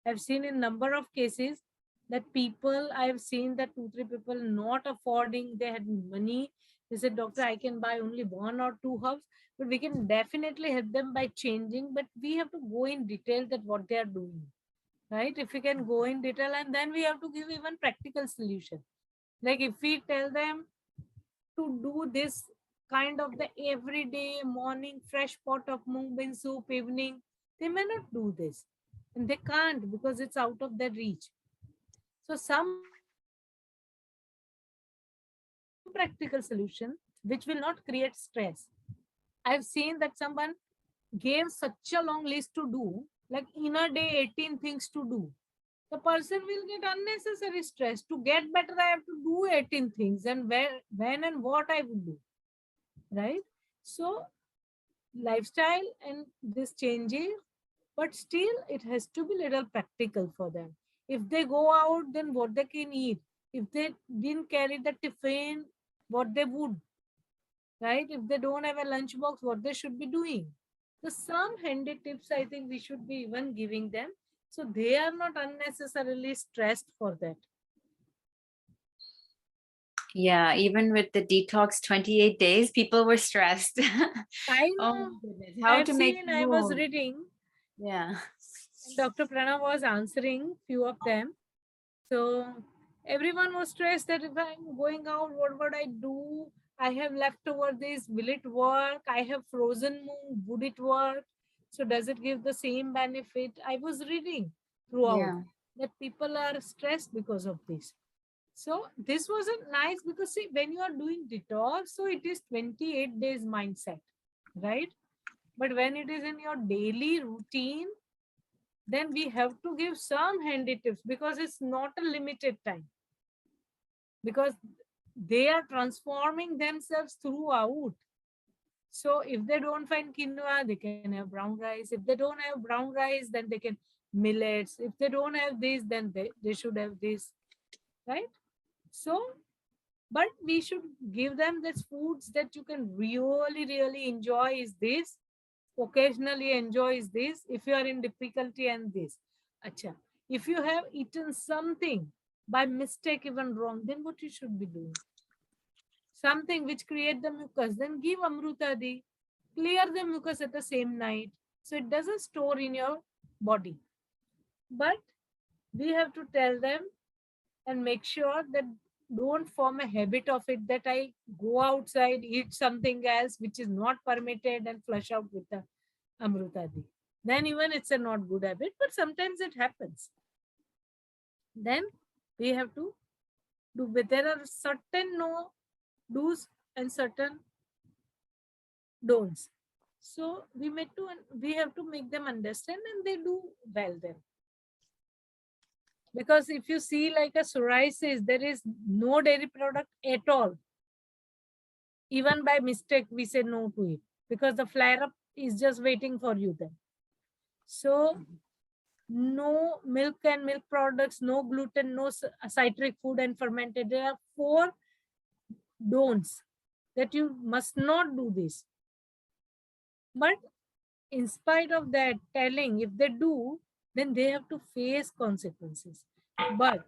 I've seen in number of cases that people, I've seen that 2 3 people not affording, they had money. They said, doctor, I can buy only 1 or 2 herbs, but we can definitely help them by changing. But we have to go in detail that what they are doing, right? If we can go in detail, and then we have to give even practical solution. Like if we tell them to do this kind of the everyday morning fresh pot of mung bean soup evening, they may not do this, and they can't because it's out of their reach. So some practical solution which will not create stress. I've seen that someone gave such a long list to do, like in a day 18 things to do. The person will get unnecessary stress. To get better, I have to do 18 things, and where, when, and what I would do, right? So lifestyle and this changes, but still it has to be little practical for them. If they go out, then what they can eat. If they didn't carry the tiffin, what they would, right? If they don't have a lunch box, what they should be doing. So some handy tips I think we should be even giving them, so they are not unnecessarily stressed for that. Yeah, even with the detox 28 days, people were stressed. I Oh know. my goodness. How I've to make seen, I was food. reading, Yeah. and Dr. Pranav was answering few of them. So everyone was stressed that if I'm going out, what would I do? I have leftover this, will it work? I have frozen moon, would it work? So does it give the same benefit? I was reading throughout Yeah. that people are stressed because of this. So this wasn't nice because see, when you are doing detox, so it is 28 days mindset, right? But when it is in your daily routine, then we have to give some handy tips because it's not a limited time, because they are transforming themselves throughout. So if they don't find quinoa, they can have brown rice. If they don't have brown rice, then they can millets. If they don't have this, then they should have this, right? So, but we should give them these foods that you can really enjoy is this, occasionally enjoy is this, if you are in difficulty, and this. Acha. If you have eaten something by mistake, even wrong, then what you should be doing? Something which create the mucus, then give amrutadi, clear the mucus at the same night. So it doesn't store in your body. But we have to tell them and make sure that don't form a habit of it that I go outside, eat something else which is not permitted and flush out with the amrutadi. Then even it's a not good habit, but sometimes it happens. Then we have to do, but there are certain no do's and certain don'ts. So we have to make them understand, and they do well then. Because if you see like a psoriasis, there is no dairy product at all. Even by mistake, we say no to it because the flare up is just waiting for you then. So no milk and milk products, no gluten, no citric food and fermented. There are 4 don'ts that you must not do this. But in spite of that telling, if they do, then they have to face consequences. But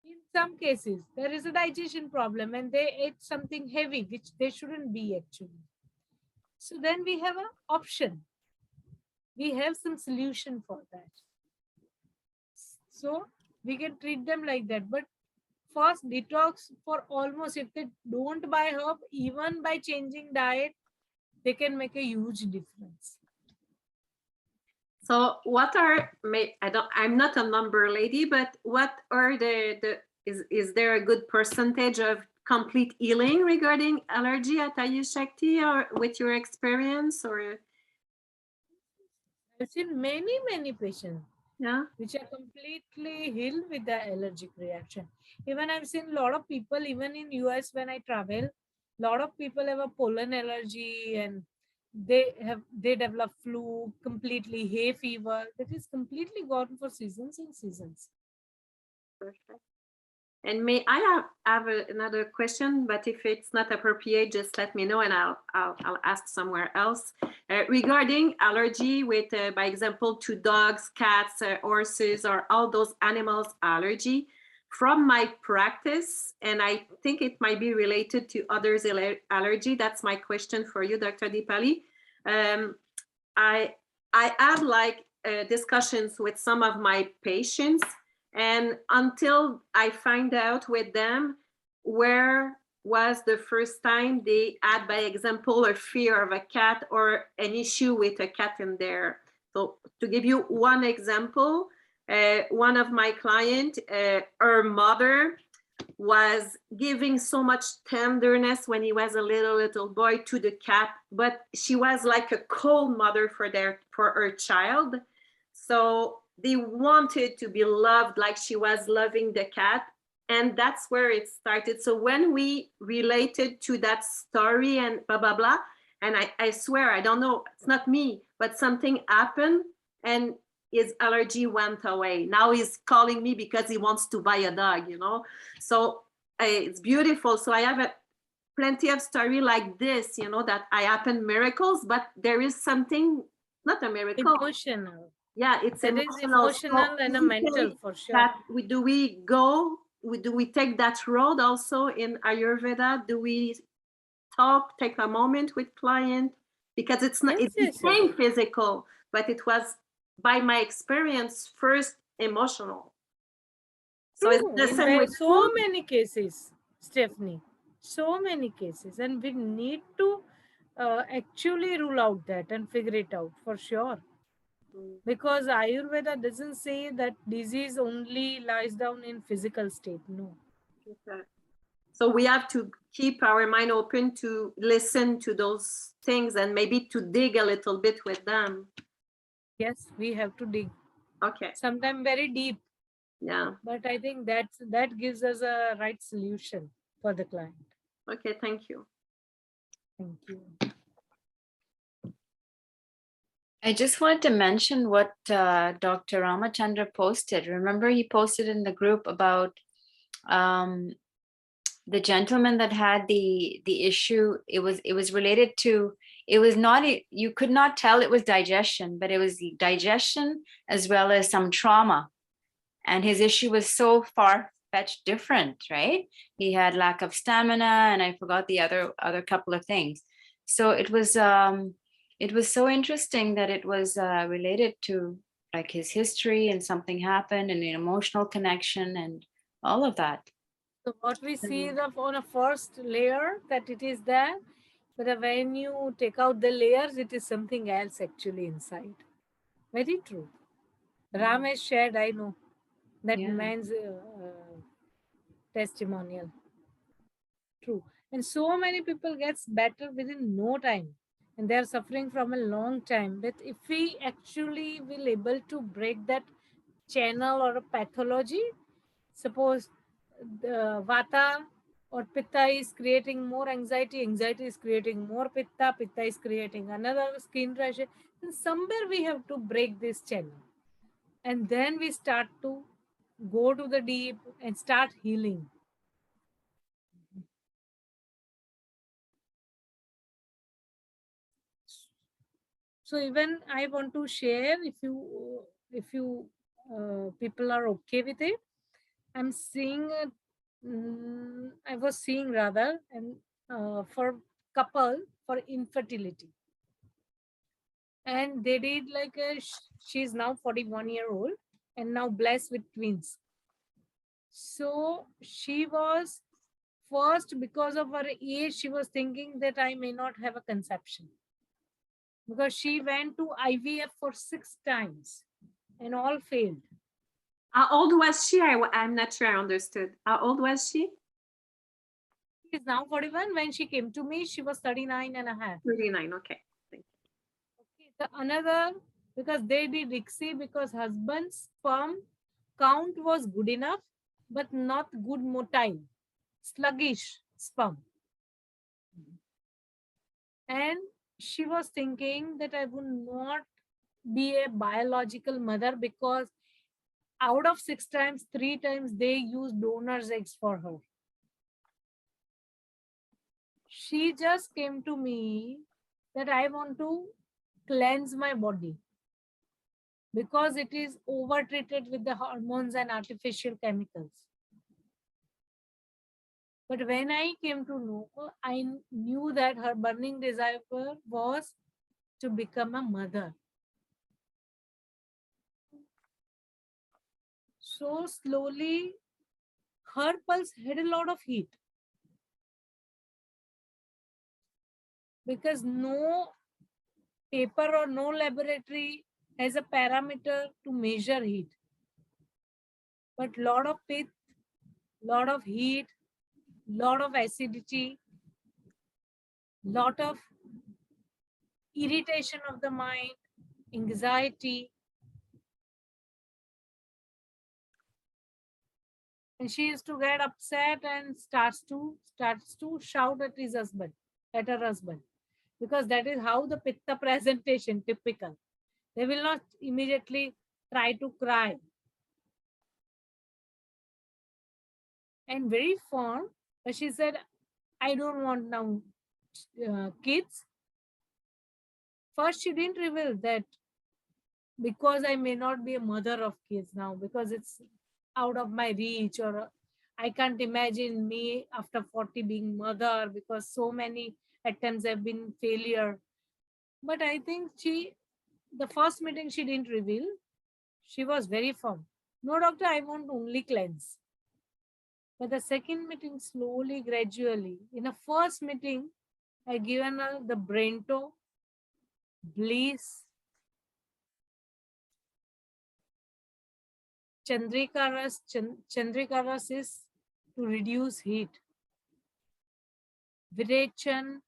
in some cases, there is a digestion problem and they ate something heavy, which they shouldn't be actually. So then we have an option. We have some solution for that. So we can treat them like that. But first detox for almost, if they don't buy herb, even by changing diet, they can make a huge difference. So what are, I'm not a number lady, but what are is there a good percentage of complete healing regarding allergy at Ayush Shakti, or with your experience, or? I've seen many patients, Yeah, which are completely healed with the allergic reaction. Even I've seen a lot of people, even in US when I travel, a lot of people have a pollen allergy and they develop flu, completely hay fever. That is completely gone for seasons and seasons. perfect. And may I have another question, but if it's not appropriate, just let me know and I'll ask somewhere else. Regarding allergy with, by example, to dogs, cats, horses, or all those animals allergy, from my practice, and I think it might be related to others' allergy, that's my question for you, Dr. Deepali. I had like discussions with some of my patients, and until I find out with them where was the first time they had, by example, a fear of a cat or an issue with a cat in there. So to give you one example, one of my clients, her mother was giving so much tenderness when he was a little boy to the cat, but she was like a cold mother for her child. So they wanted to be loved like she was loving the cat, and that's where it started. So when we related to that story and blah blah blah, and I swear, I don't know, it's not me, but something happened and his allergy went away. Now he's calling me because he wants to buy a dog, you know. So it's beautiful. So I have plenty of story like this, you know, that I happen miracles, but there is something, not a miracle. Emotional. Yeah, it's That is emotional. emotional and a mental for sure. Do we take that road also in Ayurveda? Do we take a moment with client? Because it's not, Yes, it yes, became yes. physical, but it was, by my experience, first emotional. So it's True. the In same with so food. many cases, Stephanie, so many cases, and we need to actually rule out that and figure it out for sure. Because Ayurveda doesn't say that disease only lies down in physical state. No. Okay. So we have to keep our mind open to listen to those things and maybe to dig a little bit with them. Yes, we have to dig. Okay. Sometimes very deep. Yeah. But I think that gives us a right solution for the client. Okay, thank you. Thank you. I just wanted to mention what Dr. Ramachandra posted. Remember, he posted in the group about the gentleman that had the issue. It was related to, it was not, you could not tell it was digestion, but it was the digestion as well as some trauma. And his issue was so far-fetched different, right? He had lack of stamina, and I forgot the other couple of things. So it was so interesting that it was related to like his history, and something happened, and an emotional connection and all of that. So what we see on a first layer that it is there, but when you take out the layers, it is something else actually inside. Very true. Ram has shared, I know, that Yeah. man's testimonial. True. And so many people gets better within no time, and they are suffering from a long time. But if we actually will able to break that channel or a pathology, suppose the vata or pitta is creating more anxiety, anxiety is creating more pitta, pitta is creating another skin rash, then somewhere we have to break this channel, and then we start to go to the deep and start healing. So even I want to share, if you people are okay with it, I'm seeing I was seeing rather, and for couple for infertility. And they did like she's now 41-year-old and now blessed with twins. So she was first, because of her age, she was thinking that I may not have a conception, because she went to IVF for 6 times and all failed. How old was she? I'm not sure I understood. How old was she? She is now 41. When she came to me, she was 39 and a half. 39, okay. Okay, the another, because they did ICSI because husband's sperm count was good enough, but not good motile, sluggish sperm. And she was thinking that I would not be a biological mother, because out of 6 times, 3 times they used donor's eggs for her. She just came to me that I want to cleanse my body because it is over treated with the hormones and artificial chemicals. But when I came to know, I knew that her burning desire was to become a mother. So slowly, her pulse had a lot of heat, because no paper or no laboratory has a parameter to measure heat. But lot of pith, lot of heat, lot of acidity, lot of irritation of the mind, anxiety. And she used to get upset and starts to shout at his husband, at her husband, because that is how the pitta presentation typical. They will not immediately try to cry. And very fond, but she said, I don't want now kids. First, she didn't reveal that because I may not be a mother of kids now, because it's out of my reach, or I can't imagine me after 40 being mother, because so many attempts have been failure. But I think the first meeting she didn't reveal. She was very firm. No, doctor, I want only cleanse. But the second meeting, slowly, gradually. In the first meeting, I given her the Brento, Bliss, Chandrika Ras is to reduce heat. Virachan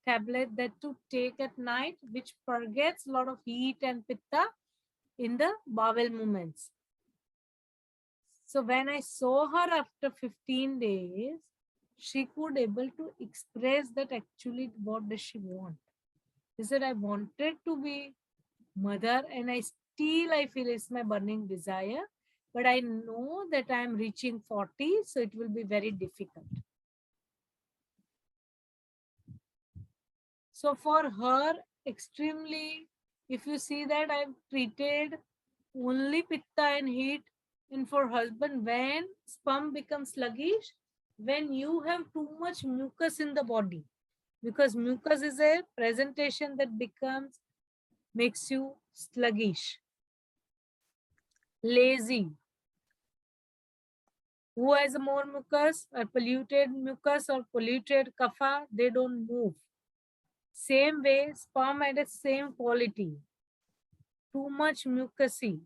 tablet that to take at night, which forgets a lot of heat and pitta in the bowel movements. So when I saw her after 15 days, she could able to express that actually what does she want. She said, I wanted to be mother and I feel it's my burning desire, but I know that I am reaching 40, so it will be very difficult. So for her, extremely, if you see that I've treated only pitta and heat, and for husband, when sperm becomes sluggish, when you have too much mucus in the body, because mucus is a presentation that makes you sluggish, lazy. Who has more mucus, or polluted mucus or polluted kapha, they don't move. Same way, sperm had the same quality. Too much mucousy.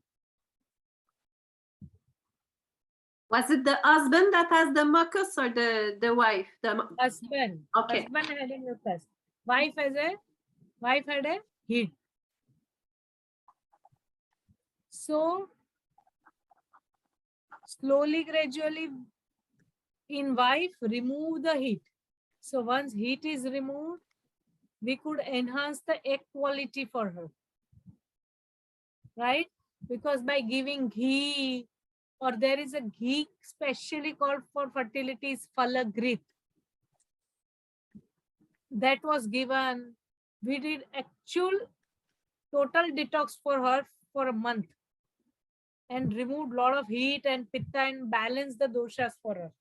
Was it the husband that has the mucus or the wife? Husband. Okay. Husband had a mucus. Wife had a heat. So slowly, gradually, in wife, remove the heat. So once heat is removed, we could enhance the egg quality for her. Right? Because by giving ghee, or there is a ghee specially called for fertility, is falagrit. That was given. We did actual total detox for her for a month and removed a lot of heat and pitta and balanced the doshas for her.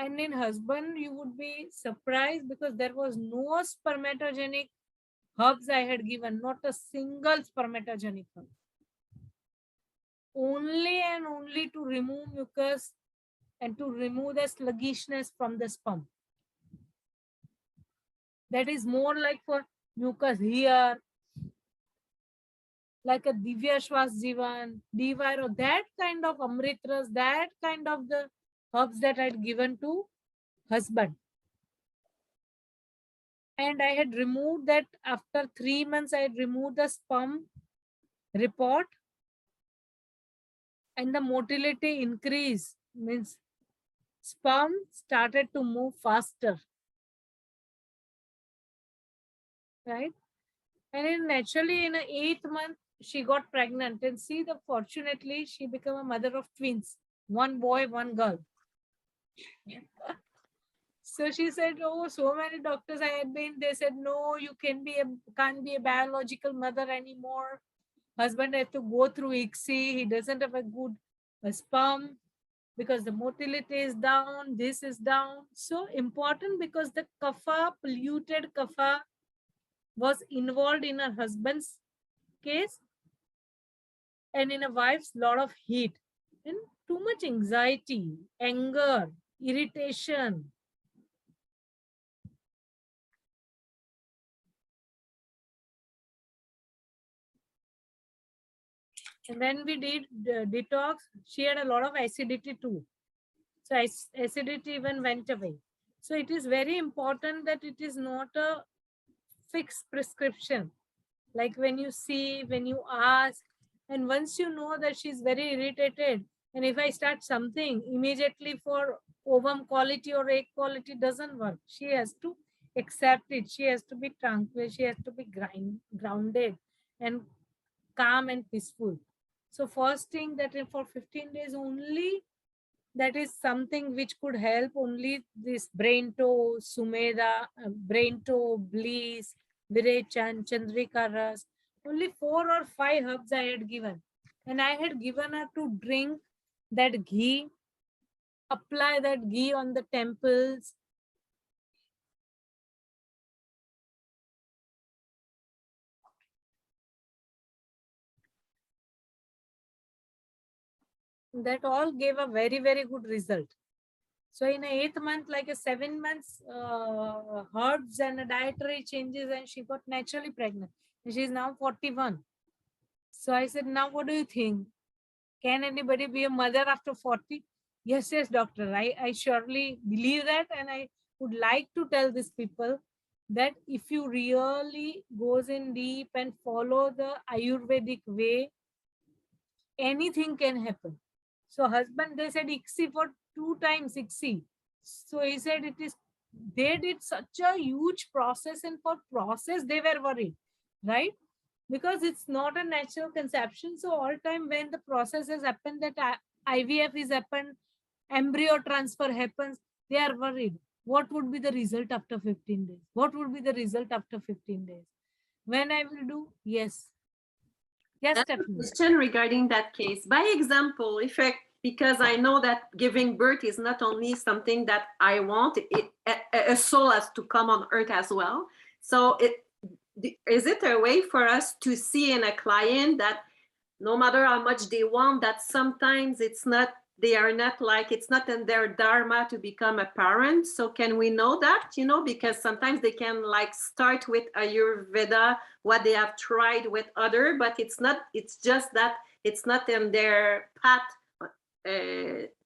And in husband, you would be surprised because there was no spermatogenic herbs I had given, not a single spermatogenic herb. Only and only to remove mucus and to remove the sluggishness from the sperm. That is more like for mucus here, like a Divya Shwas Jivan, Diviro, that kind of Amritras, that kind of the herbs that I had given to husband. And I had removed that after 3 months, I had removed the sperm report and the motility increase, means sperm started to move faster, right? And then naturally in the 8th month, she got pregnant, and see, the fortunately she became a mother of twins, one boy, one girl. So she said, oh, so many doctors I had been, they said, no, you can't be a biological mother anymore. Husband has to go through ICSI, he doesn't have a good sperm because the motility is down, this is down. So important because the kapha, polluted kapha, was involved in her husband's case, and in a wife's lot of heat and too much anxiety, anger, irritation. And when we did detox, she had a lot of acidity too. So acidity even went away. So it is very important that it is not a fixed prescription. Like when you see, when you ask, and once you know that she's very irritated, and if I start something immediately for ovum quality or egg quality, doesn't work. She has to accept it. She has to be tranquil. She has to be grounded and calm and peaceful. So first thing that for 15 days only, that is something which could help only this Brainto, Sumeda, Brainto, Bliss, Virechan, Chandrika Ras. Only 4 or 5 herbs I had given. And I had given her to drink that ghee, apply that ghee on the temples. That all gave a very, very good result. So in a 8th month, like a 7 months, herbs and dietary changes, and she got naturally pregnant. And she is now 41. So I said, now what do you think? Can anybody be a mother after 40? Yes, yes, doctor. I surely believe that. And I would like to tell these people that if you really goes in deep and follow the Ayurvedic way, anything can happen. So husband, they said ICSI for 2 times ICSI. So he said it is, they did such a huge process, and for process they were worried, right? Because it's not a natural conception. So all time when the process has happened, that IVF is happened, embryo transfer happens, they are worried. What would be the result after 15 days? What would be the result after 15 days? When I will do? Yes. Yes, That's a Stephanie. question regarding that case. By example, if I, because I know that giving birth is not only something that I want, a soul has to come on earth as well. So is it a way for us to see in a client that no matter how much they want, that sometimes it's not, they are not like, it's not in their dharma to become a parent? So can we know that, because sometimes they can like start with Ayurveda, what they have tried with other, but it's just that it's not in their path.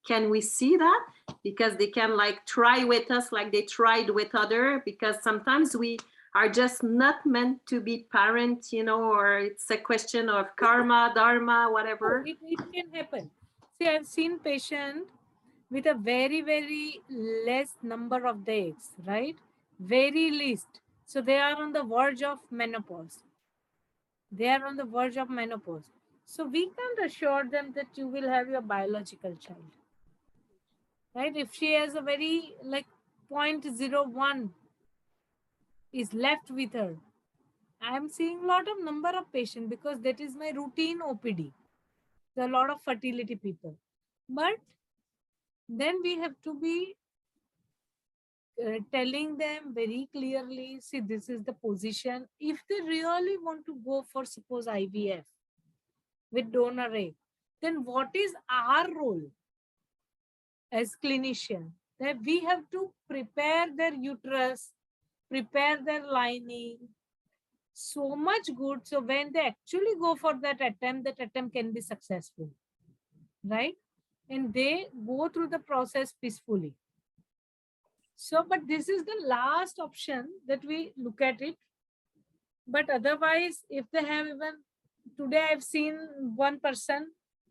Can we see that? Because they can like try with us like they tried with other, because sometimes we are just not meant to be parents, or it's a question of karma, dharma, whatever. It can happen. See, I've seen patient with a very, very less number of days, right? Very least. So they are on the verge of menopause. They are on the verge of menopause. So we can't assure them that you will have your biological child, right? If she has a very like 0.01 is left with her, I am seeing a lot of number of patients because that is my routine OPD. There are a lot of fertility people. But then we have to be telling them very clearly, see, this is the position. If they really want to go for, suppose, IVF with donor egg, then what is our role as clinician? That we have to prepare their uterus, prepare their lining, so much good. So when they actually go for that attempt can be successful, right? And they go through the process peacefully. So, but this is the last option that we look at it. But otherwise, if they have even, today I've seen one person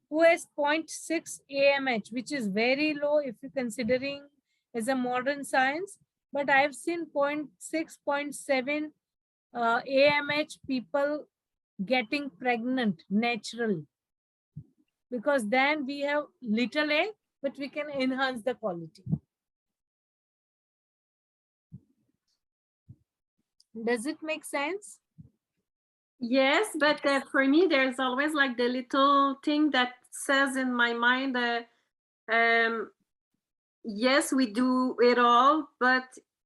who has 0.6 AMH, which is very low if you're considering as a modern science. But I've seen 0.6, 0.7 AMH people getting pregnant natural, because then we have little a, but we can enhance the quality. Does it make sense? Yes, but for me, there's always like the little thing that says in my mind, yes, we do it all, but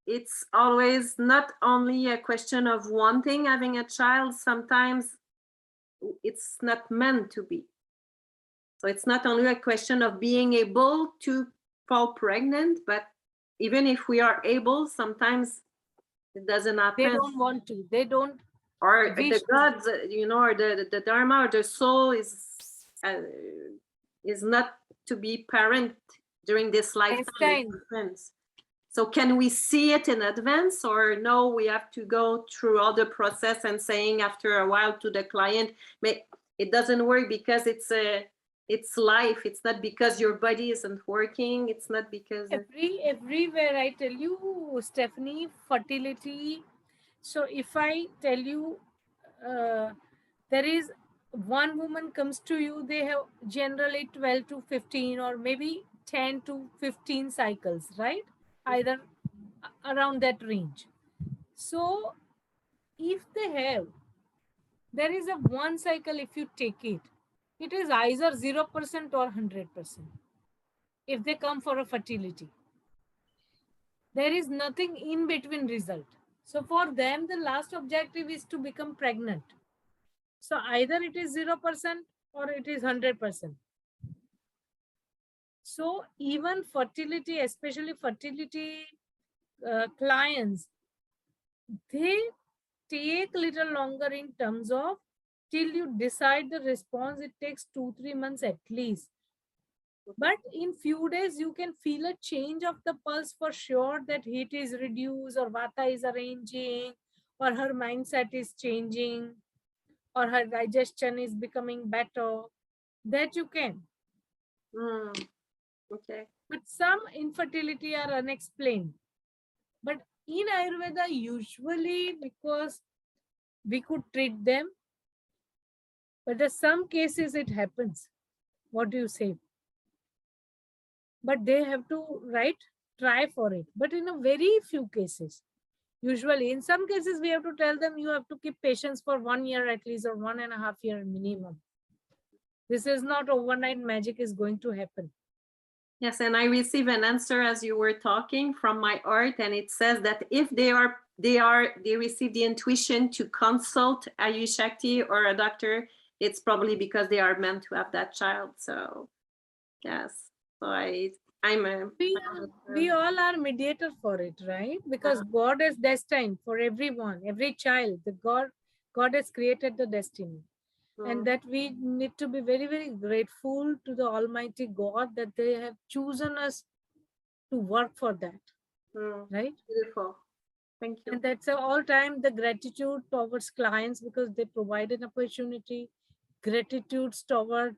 it's always not only a question of wanting having a child. Sometimes it's not meant to be. So it's not only a question of being able to fall pregnant, but even if we are able, sometimes it doesn't happen. They don't want to. They don't. Or wish the to. gods, or the dharma or the soul is not to be parent during this lifetime. So can we see it in advance, or no, we have to go through all the process and saying after a while to the client, it doesn't work because it's life. It's not because your body isn't working. It's not because everywhere I tell you, Stephanie, fertility. So if I tell you, there is one woman comes to you, they have generally 12 to 15 or maybe 10 to 15 cycles, right? Either around that range. So if they have, there is a one cycle, if you take it, it is either 0% or 100%. If they come for a fertility, there is nothing in between result. So for them, the last objective is to become pregnant. So either it is 0% or it is 100%. So even fertility, especially fertility clients, they take little longer in terms of till you decide the response. It takes 2-3 months at least. But in few days, you can feel a change of the pulse for sure, that heat is reduced or vata is arranging or her mindset is changing or her digestion is becoming better. That you can. Okay. But some infertility are unexplained. But in Ayurveda, usually because we could treat them, but in some cases it happens. What do you say? But they have to, right, try for it. But in a very few cases, usually in some cases, we have to tell them you have to keep patience for 1 year at least or 1.5 years minimum. This is not overnight magic is going to happen. Yes, and I receive an answer as you were talking from my art, and it says that if they receive the intuition to consult Ayush Shakti or a doctor, it's probably because they are meant to have that child. So yes, so we all are mediator for it, right? Because God is destined for everyone, every child. The God has created the destiny. And that we need to be very, very grateful to the Almighty God that they have chosen us to work for that. Right? Beautiful. Thank you. And that's all time the gratitude towards clients because they provide an opportunity. Gratitude toward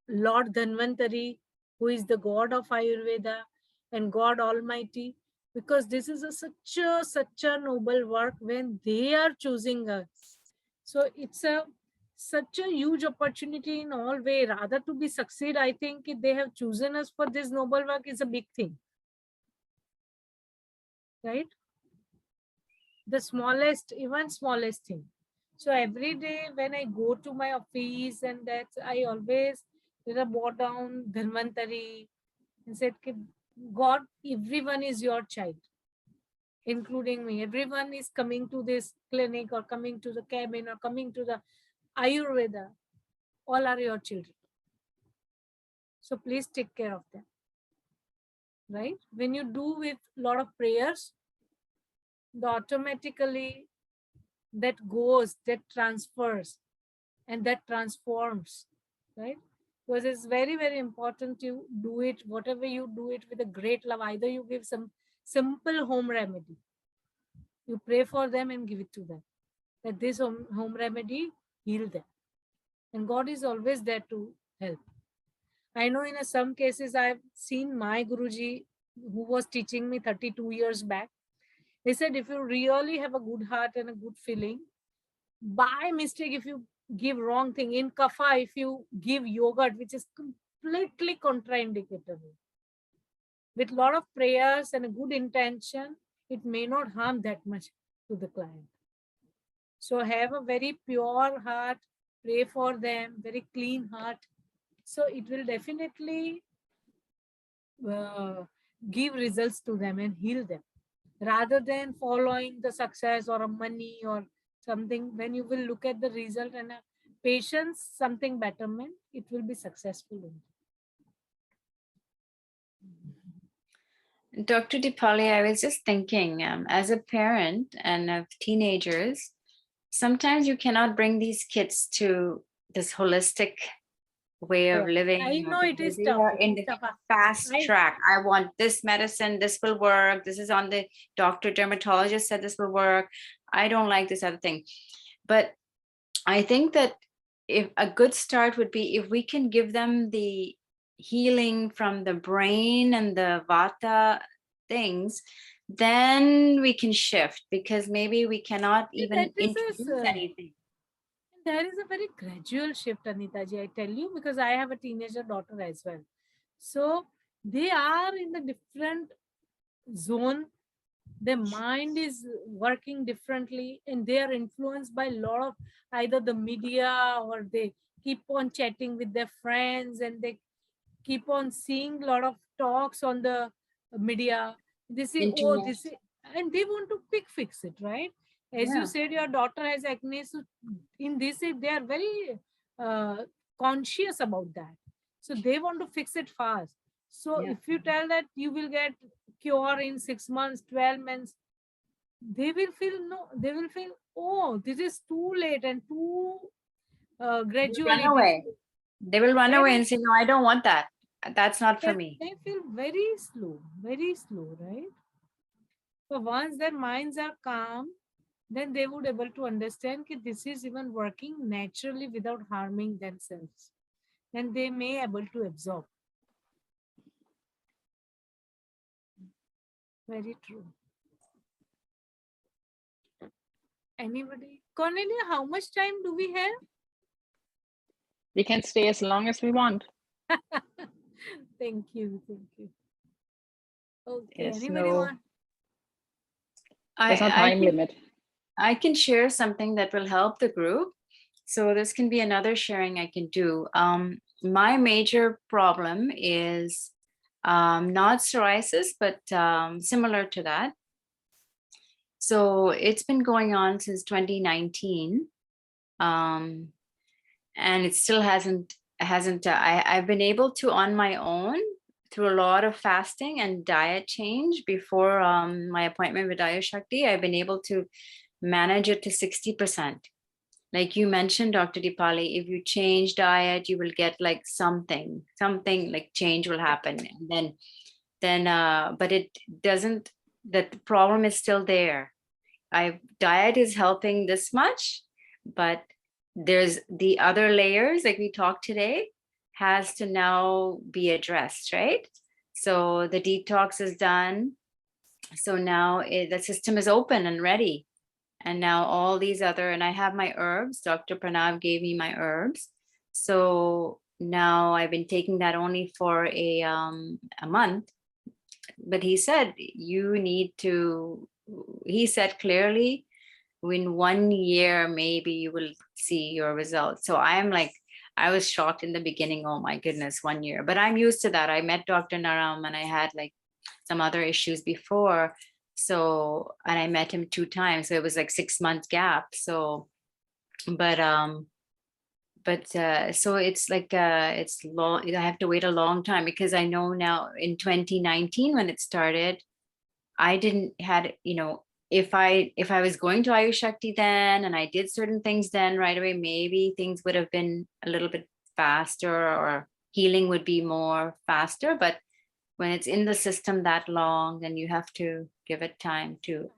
Lord Dhanvantari, who is the God of Ayurveda and God Almighty, because this is such a noble work when they are choosing us. So it's such a huge opportunity in all way. Rather to be succeed, I think if they have chosen us for this noble work is a big thing. Right? The smallest, even smallest thing. So every day when I go to my office and that's, I always bow down Dhanvantari and said, God, everyone is your child. including me. Everyone is coming to this clinic or coming to the cabin or coming to the Ayurveda. All are your children. So please take care of them. Right? When you do with a lot of prayers, the automatically that goes, that transfers, and that transforms, right? Because it's very, very important to do it, whatever you do it with a great love. Either you give some simple home remedy, you pray for them and give it to them, that this home remedy heal them. And God is always there to help. I know in some cases I've seen my Guruji, who was teaching me 32 years back. He said, if you really have a good heart and a good feeling, by mistake, if you give wrong thing in kapha, if you give yogurt, which is completely contraindicated, with a lot of prayers and a good intention, it may not harm that much to the client. So have a very pure heart, pray for them, very clean heart. So it will definitely give results to them and heal them, rather than following the success or a money or something. When you will look at the result and a patience, something betterment, it will be successful. Dr. Deepali, I was just thinking, as a parent and of teenagers, sometimes you cannot bring these kids to this holistic way of living. I know it because is they tough. are It in is the tough. fast track. I want this medicine, this will work. This is on the doctor, dermatologist said this will work. I don't like this other thing. But I think that if a good start would be if we can give them the healing from the brain and the vata things, then we can shift, because maybe we cannot even That is introduce anything. there is a very gradual shift, Anitaji, I tell you, because I have a teenager daughter as well. So they are in the different zone. Their mind is working differently and they are influenced by a lot of either the media, or they keep on chatting with their friends and they keep on seeing a lot of talks on the media. They say, oh, Internet. this is, and they want to quick fix it, right? As Yeah. you said, your daughter has acne. So in this, they are very conscious about that. So they want to fix it fast. So Yeah. if you tell that you will get cure in 6 months, 12 months, they will feel no, they will feel, oh, this is too late and too gradually. Run away. They will run away and say, no, I don't want that. That's not for me. They feel very slow, right? So once their minds are calm, then they would able to understand that this is even working naturally without harming themselves. Then they may able to absorb. Very true. Anybody? Cornelia, how much time do we have? We can stay as long as we want. Thank you. Okay, There's anybody no, want? there's no time limit. I can share something that will help the group. So this can be another sharing I can do. My major problem is not psoriasis, but similar to that. So it's been going on since 2019. And it still hasn't, I've been able to, on my own, through a lot of fasting and diet change before my appointment with Ayush Shakti, I've been able to manage it to 60%. Like you mentioned, Dr. Deepali, if you change diet, you will get like something like change will happen. And then but it doesn't, the problem is still there. Diet is helping this much, but there's the other layers, like we talked today, has to now be addressed, right? So the detox is done. So now the system is open and ready. And now all these other, and I have my herbs, Dr. Pranav gave me my herbs. So now I've been taking that only for a month. But he said, he said clearly, in 1 year, maybe you will see your results. So I was shocked in the beginning. Oh my goodness, 1 year, but I'm used to that. I met Dr. Naram and I had like some other issues before. So, and I met him 2 times, so it was like 6 month gap. So, but so it's like it's long. I have to wait a long time because I know now in 2019 when it started, I didn't had, if I was going to Ayush Shakti then and I did certain things then right away, maybe things would have been a little bit faster or healing would be more faster. But when it's in the system that long, then you have to give it time to.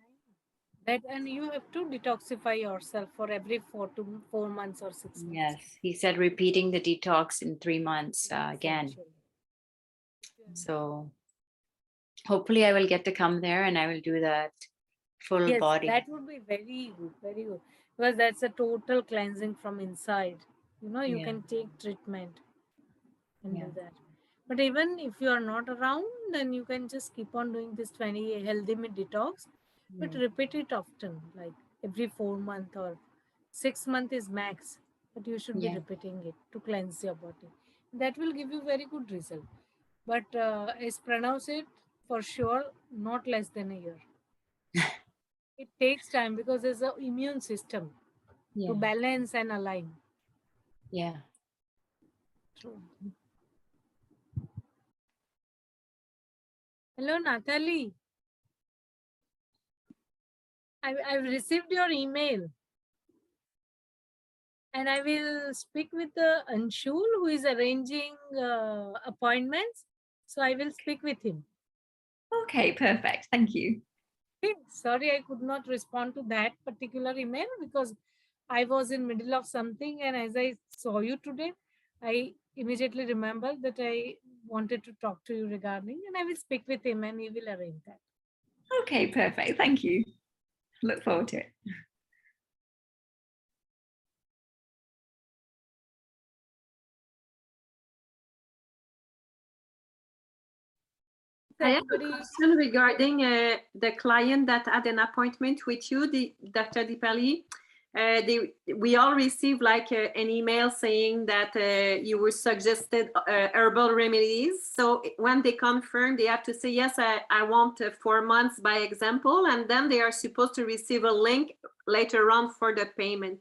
That, and you have to detoxify yourself for every 4 months or 6 months. Yes, he said repeating the detox in 3 months again. Essentially. So hopefully I will get to come there and I will do that full Yes, body. that would be very good, very good. Because that's a total cleansing from inside. You Yeah. can take treatment and Yeah. do that. But even if you are not around, then you can just keep on doing this 20 healthy minute detox, but Yeah. repeat it often, like every 4 month or 6 month is max. But you should be Yeah. repeating it to cleanse your body. That will give you very good result. But as Pranav said, for sure, not less than a year. It takes time because there's an immune system Yeah. to balance and align. Yeah. True. Hello, Natalie. I've received your email. And I will speak with Anshul, who is arranging appointments. So I will speak with him. Okay, perfect. Thank you. Okay. Sorry, I could not respond to that particular email because I was in middle of something. And as I saw you today, I immediately remembered that I wanted to talk to you regarding, and I will speak with him and he will arrange that. Okay, perfect. Thank you. Look forward to it. I have a Everybody, question regarding the client that had an appointment with you, Dr. Deepali. We all received like an email saying that you were suggested herbal remedies. So when they confirm, they have to say, yes, I want 4 months by example, and then they are supposed to receive a link later on for the payment.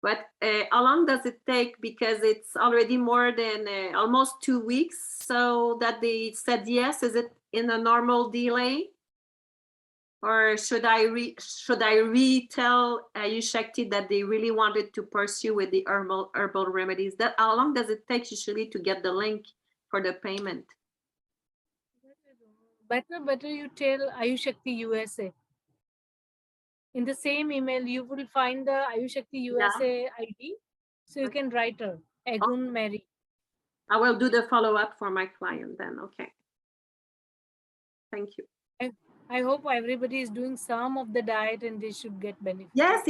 But how long does it take? Because it's already more than almost 2 weeks. So that they said yes. Is it in a normal delay? Or should I retell Ayush Shakti that they really wanted to pursue with the herbal remedies? That how long does it take usually to get the link for the payment? better you tell Ayush Shakti USA. In the same email, you will find the Ayush Shakti USA ID. So you can write her, Agun Mary. I will do the follow-up for my client then. Okay. Thank you. I hope everybody is doing some of the diet and they should get benefit. Yes.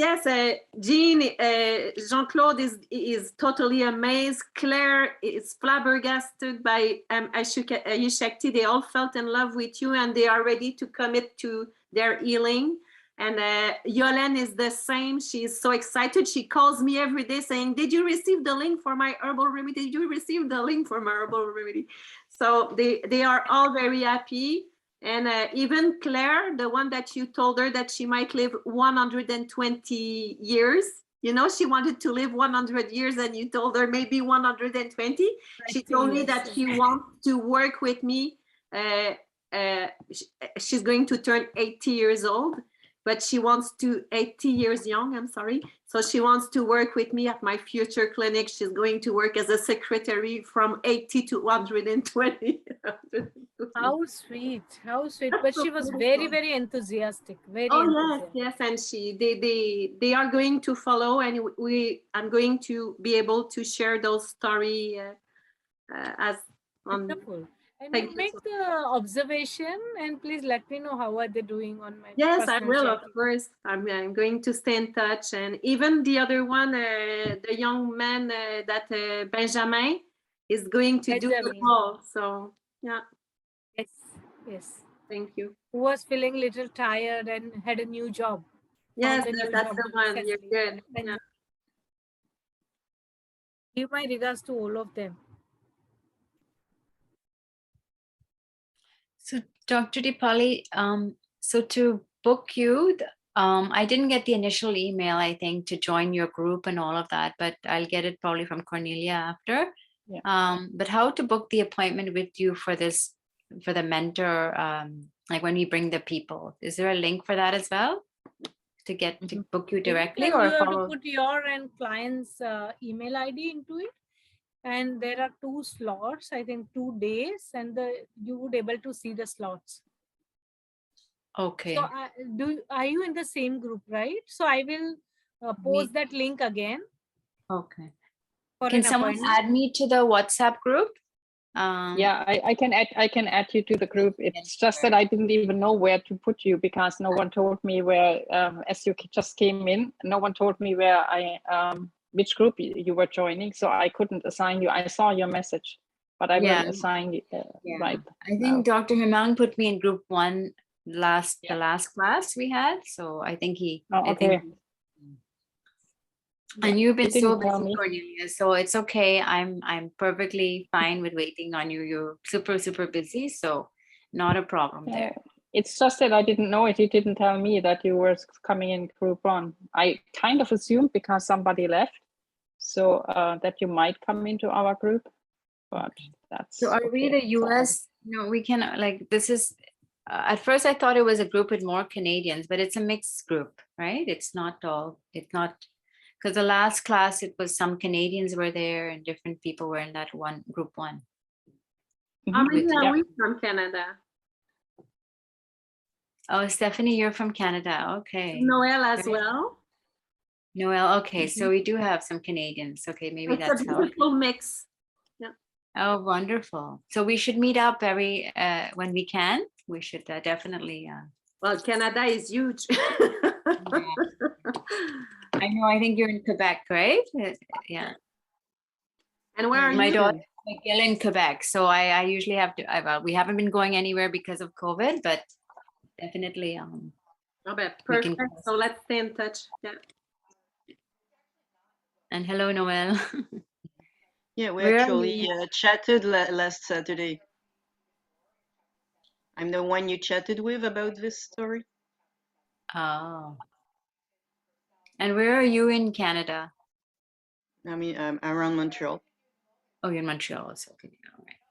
Jean-Claude is totally amazed. Claire is flabbergasted by Ayush Shakti. They all felt in love with you and they are ready to commit to their healing. And Yolene is the same. She's so excited. She calls me every day saying, did you receive the link for my herbal remedy? Did you receive the link for my herbal remedy? So they are all very happy. And even Claire, the one that you told her that she might live 120 years, she wanted to live 100 years and you told her maybe 120. She told me that she wants to work with me. She's going to turn 80 years old, but she wants to 80 years young, I'm sorry. So she wants to work with me at my future clinic. She's going to work as a secretary from 80 to 120. How sweet, how sweet. But she was very, very enthusiastic. Very enthusiastic. Yes, and they are going to follow, and I'm going to be able to share those story as on. Wonderful. And you make the observation and please let me know how are they doing on my. Yes, I will, check. of course. I'm going to stay in touch. And even the other one, the young man that Benjamin is going to do it all. So, yeah. Yes. Thank you. Who was feeling a little tired and had a new job. Yes, that's the one. You're good. Yeah. Give my regards to all of them. So, Dr. Deepali, So to book you, I didn't get the initial email, I think, to join your group and all of that, but I'll get it probably from Cornelia after. Yeah. But how to book the appointment with you for this, for the mentor, like when we bring the people, is there a link for that as well? To get to book you directly You or have to follow? put your and client's email ID into it. And there are 2 slots, I think 2 days, and you would able to see the slots. Okay. So are you in the same group, right? So I will post that link again. Okay. For Can an someone appointment. add me to the WhatsApp group? Yeah, I can add you to the group. It's just that I didn't even know where to put you because no one told me where, as you just came in, no one told me where which group you were joining, so I couldn't assign you. I saw your message, but I will assign you right I now. think Dr. Hemang put me in group 1 the last class we had, so I think he. Oh, okay. And you've been He so didn't tell busy, me. Cornelia, so it's okay. I'm perfectly fine with waiting on you. You're super busy, so not a problem there. It's just that I didn't know it. He didn't tell me that you were coming in group 1. I kind of assumed because somebody left, so that you might come into our group, but that's So are we okay. the US? No, we can like this is. At first, I thought it was a group with more Canadians, but it's a mixed group, right? It's not all. It's not. Because the last class, it was some Canadians were there and different people were in that one group 1. How many With- are yeah. we from Canada? Oh, Stephanie, you're from Canada. Okay. Noel as Very- well. Noel, okay. So we do have some Canadians. Okay, maybe It's a that's how. beautiful mix. Yeah. Oh, wonderful. So we should meet up when we can. We should definitely. Well, Canada is huge. I know. I think you're in Quebec, right? Yeah. And where are My you? daughter McGill in Quebec, so I usually have to. Well, we haven't been going anywhere because of COVID, but definitely. Oh, but we can perfect. So let's stay in touch. Yeah. And hello, Noel. Yeah, we Where are actually you? chatted last Saturday. I'm the one you chatted with about this story. Oh. And where are you in Canada? I mean, around Montreal. Oh, you're in Montreal. So okay. All right.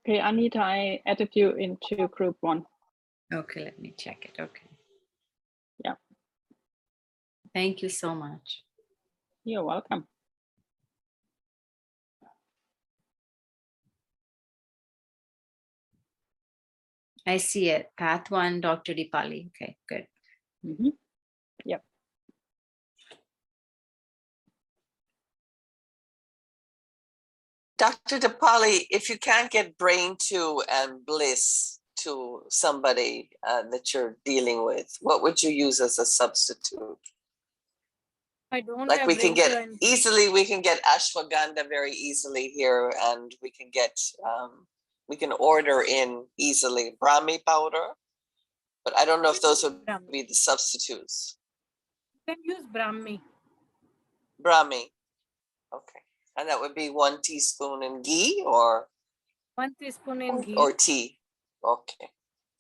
Okay, Anita, I added you into group 1. Okay, let me check it. Okay. Yeah. Thank you so much. You're welcome. I see it. Path 1, Dr. Deepali. Okay, good. Yep. Dr. DePauli, if you can't get brain 2 and bliss to somebody that you're dealing with, what would you use as a substitute? I don't Like have we can brain to get easily, we can get ashwagandha very easily here, and we can get we can order in easily Brahmi powder, but I don't know if those would be the substitutes. You can use Brahmi. Brahmi, okay, and that would be 1 teaspoon in ghee or 1 teaspoon in ghee. or tea. Okay.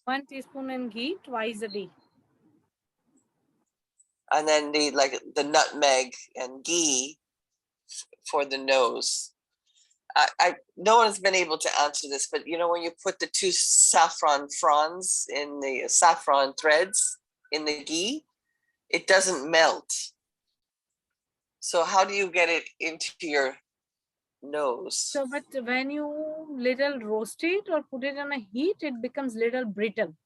1 teaspoon in ghee twice a day. And then the nutmeg and ghee for the nose. No one's been able to answer this, but you know, when you put the 2 saffron fronds in the saffron threads in the ghee, it doesn't melt. So how do you get it into your nose? So, but when you little roast it or put it on a heat, it becomes little brittle.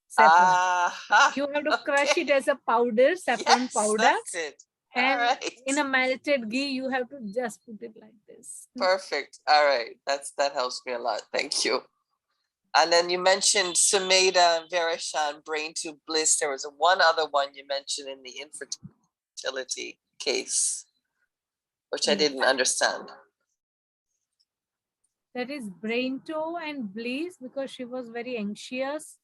Saffron. You have to crush it as a powder, saffron powder. That's it. And in a melted ghee, you have to just put it like this. Perfect. All right. That helps me a lot. Thank you. And then you mentioned Sumeda, Verishan, Brain to Bliss. There was one other one you mentioned in the infertility case, which I didn't understand. That is Brainto and Bliss, because she was very anxious.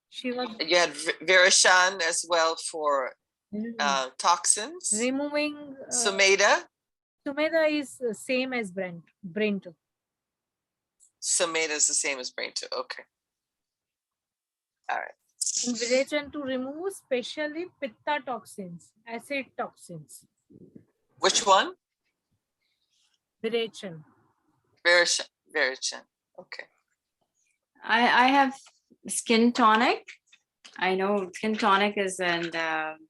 She was. You had Verishan as well for toxins. Removing. Sumeda. Sumeda is same as Brainto. Sumeda is the same as brain too. Okay. All right. In Virechan, to remove specially pitta toxins, acid toxins. Which one? Virechan. Verishan. Verishan. Okay. I have skin tonic. I know skin tonic is, and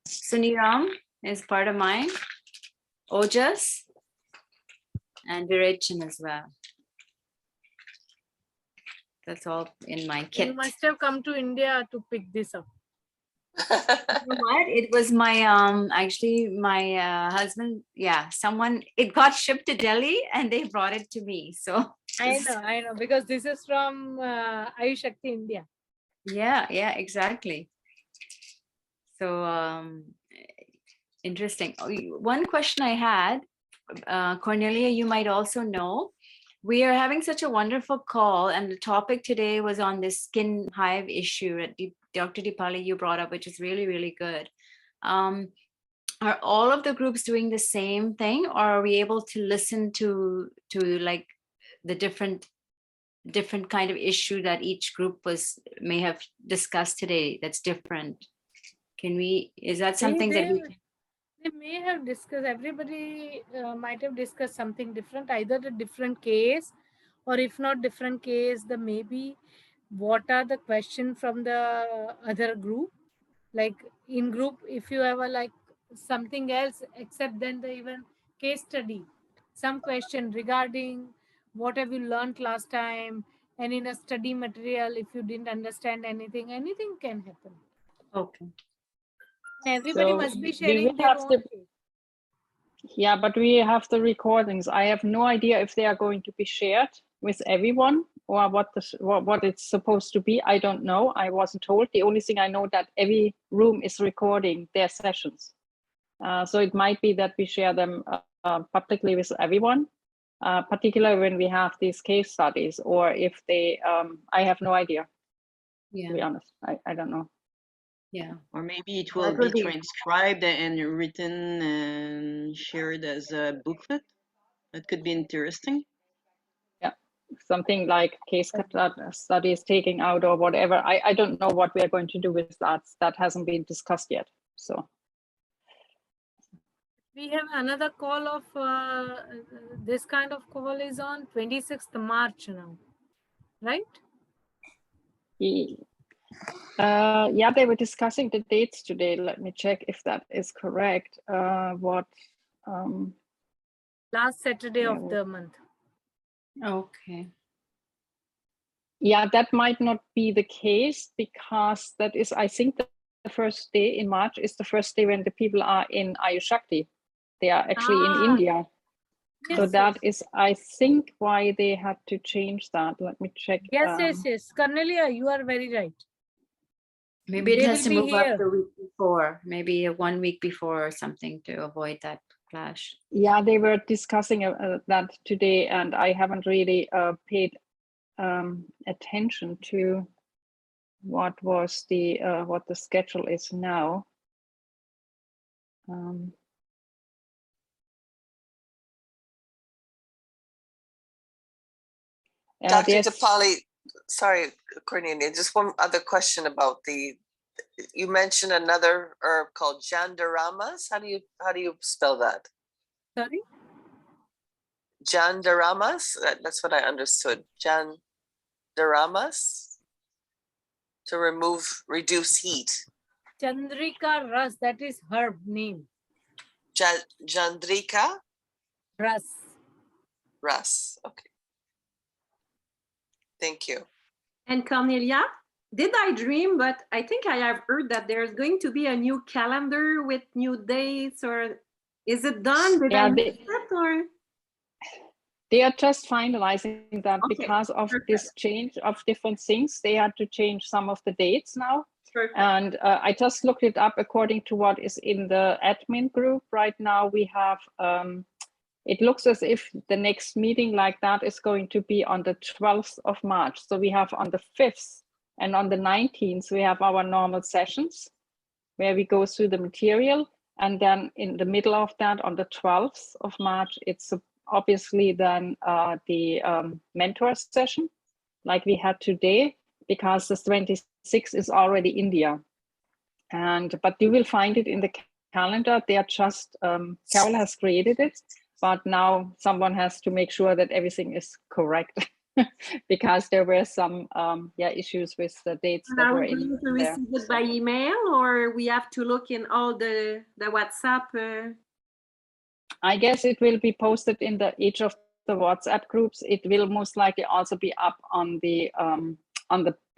Suniram is part of mine. Ojas and Virechan as well. That's all in my kit. You must have come to India to pick this up. You know what? It was my actually my husband, yeah, someone, it got shipped to Delhi and they brought it to me. So I know, because this is from Ayush Shakti India. yeah, exactly. So interesting. One question I had, Cornelia, you might also know, we are having such a wonderful call, and the topic today was on this skin hive issue that Dr. Deepali you brought up, which is really, really good. Are all of the groups doing the same thing, or are we able to listen to like the different kind of issue that each group may have discussed today that's different? Is that something that we can? They may have discussed, everybody might have discussed something different, either the different case, or if not different case, the maybe what are the questions from the other group. Like in group, if you have a like something else except then the even case study, some question regarding what have you learned last time, and in a study material, if you didn't understand anything can happen. Okay. Everybody So must be we sharing will their have own the, case. yeah, but we have the recordings. I have no idea if they are going to be shared with everyone or what it's supposed to be. I don't know. I wasn't told. The only thing I know that every room is recording their sessions. So it might be that we share them publicly with everyone, particularly when we have these case studies, or if they, I have no idea, to be honest. I don't know. Yeah. Or maybe it That will will be be- transcribed and written and shared as a booklet. That could be interesting. Yeah, something like case studies taking out or whatever. I don't know what we are going to do with that. That hasn't been discussed yet. So We have another call of this kind of call is on 26th March now, right? yeah, they were discussing the dates today. Let me check if that is correct. Last Saturday Yeah, of the month. Okay. Yeah, that might not be the case, because that is, I think, the first day in March is the first day when the people are in Ayush Shakti. They are actually in India. So that is, I think, why they had to change that. Let me check. Yes. Cornelia, you are very right. Maybe it They has will to be move up here. the week before, maybe 1 week before or something to avoid that clash. Yeah, they were discussing that today, and I haven't really paid attention to what was the what the schedule is now. Dr. Deepali, sorry, Cornelia, just one other question about you mentioned another herb called Jandaramas. How do you spell that? Sorry? Jandaramas? That's what I understood. Jandaramas? To reduce heat. Chandrika Ras, that is herb name. Jandrika? Ras. Okay. Thank you. And Cornelia, did I dream? But I think I have heard that there's going to be a new calendar with new dates, or is it done? Did I miss it, or? They are just finalizing that, because of this change of different things. They had to change some of the dates now. And I just looked it up according to what is in the admin group. Right now we have, it looks as if the next meeting like that is going to be on the 12th of March. So we have on the 5th and on the 19th, we have our normal sessions where we go through the material. And then in the middle of that, on the 12th of March, it's obviously then the mentor session. like we had today, because the 26th is already India. But you will find it in the calendar. They are just, Carol has created it, but now someone has to make sure that everything is correct because there were some issues with the dates that Are were we in going to there. receive it by email, or we have to look in all the WhatsApp? I guess it will be posted in each of the WhatsApp groups. It will most likely also be up on the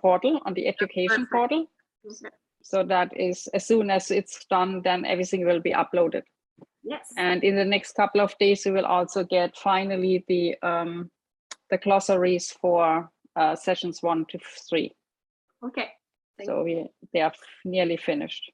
portal, on the education Perfect. portal. Okay. So that is, as soon as it's done, then everything will be uploaded. Yes. And in the next couple of days, we will also get finally the glossaries for sessions 1 to 3. Okay. So they are nearly finished.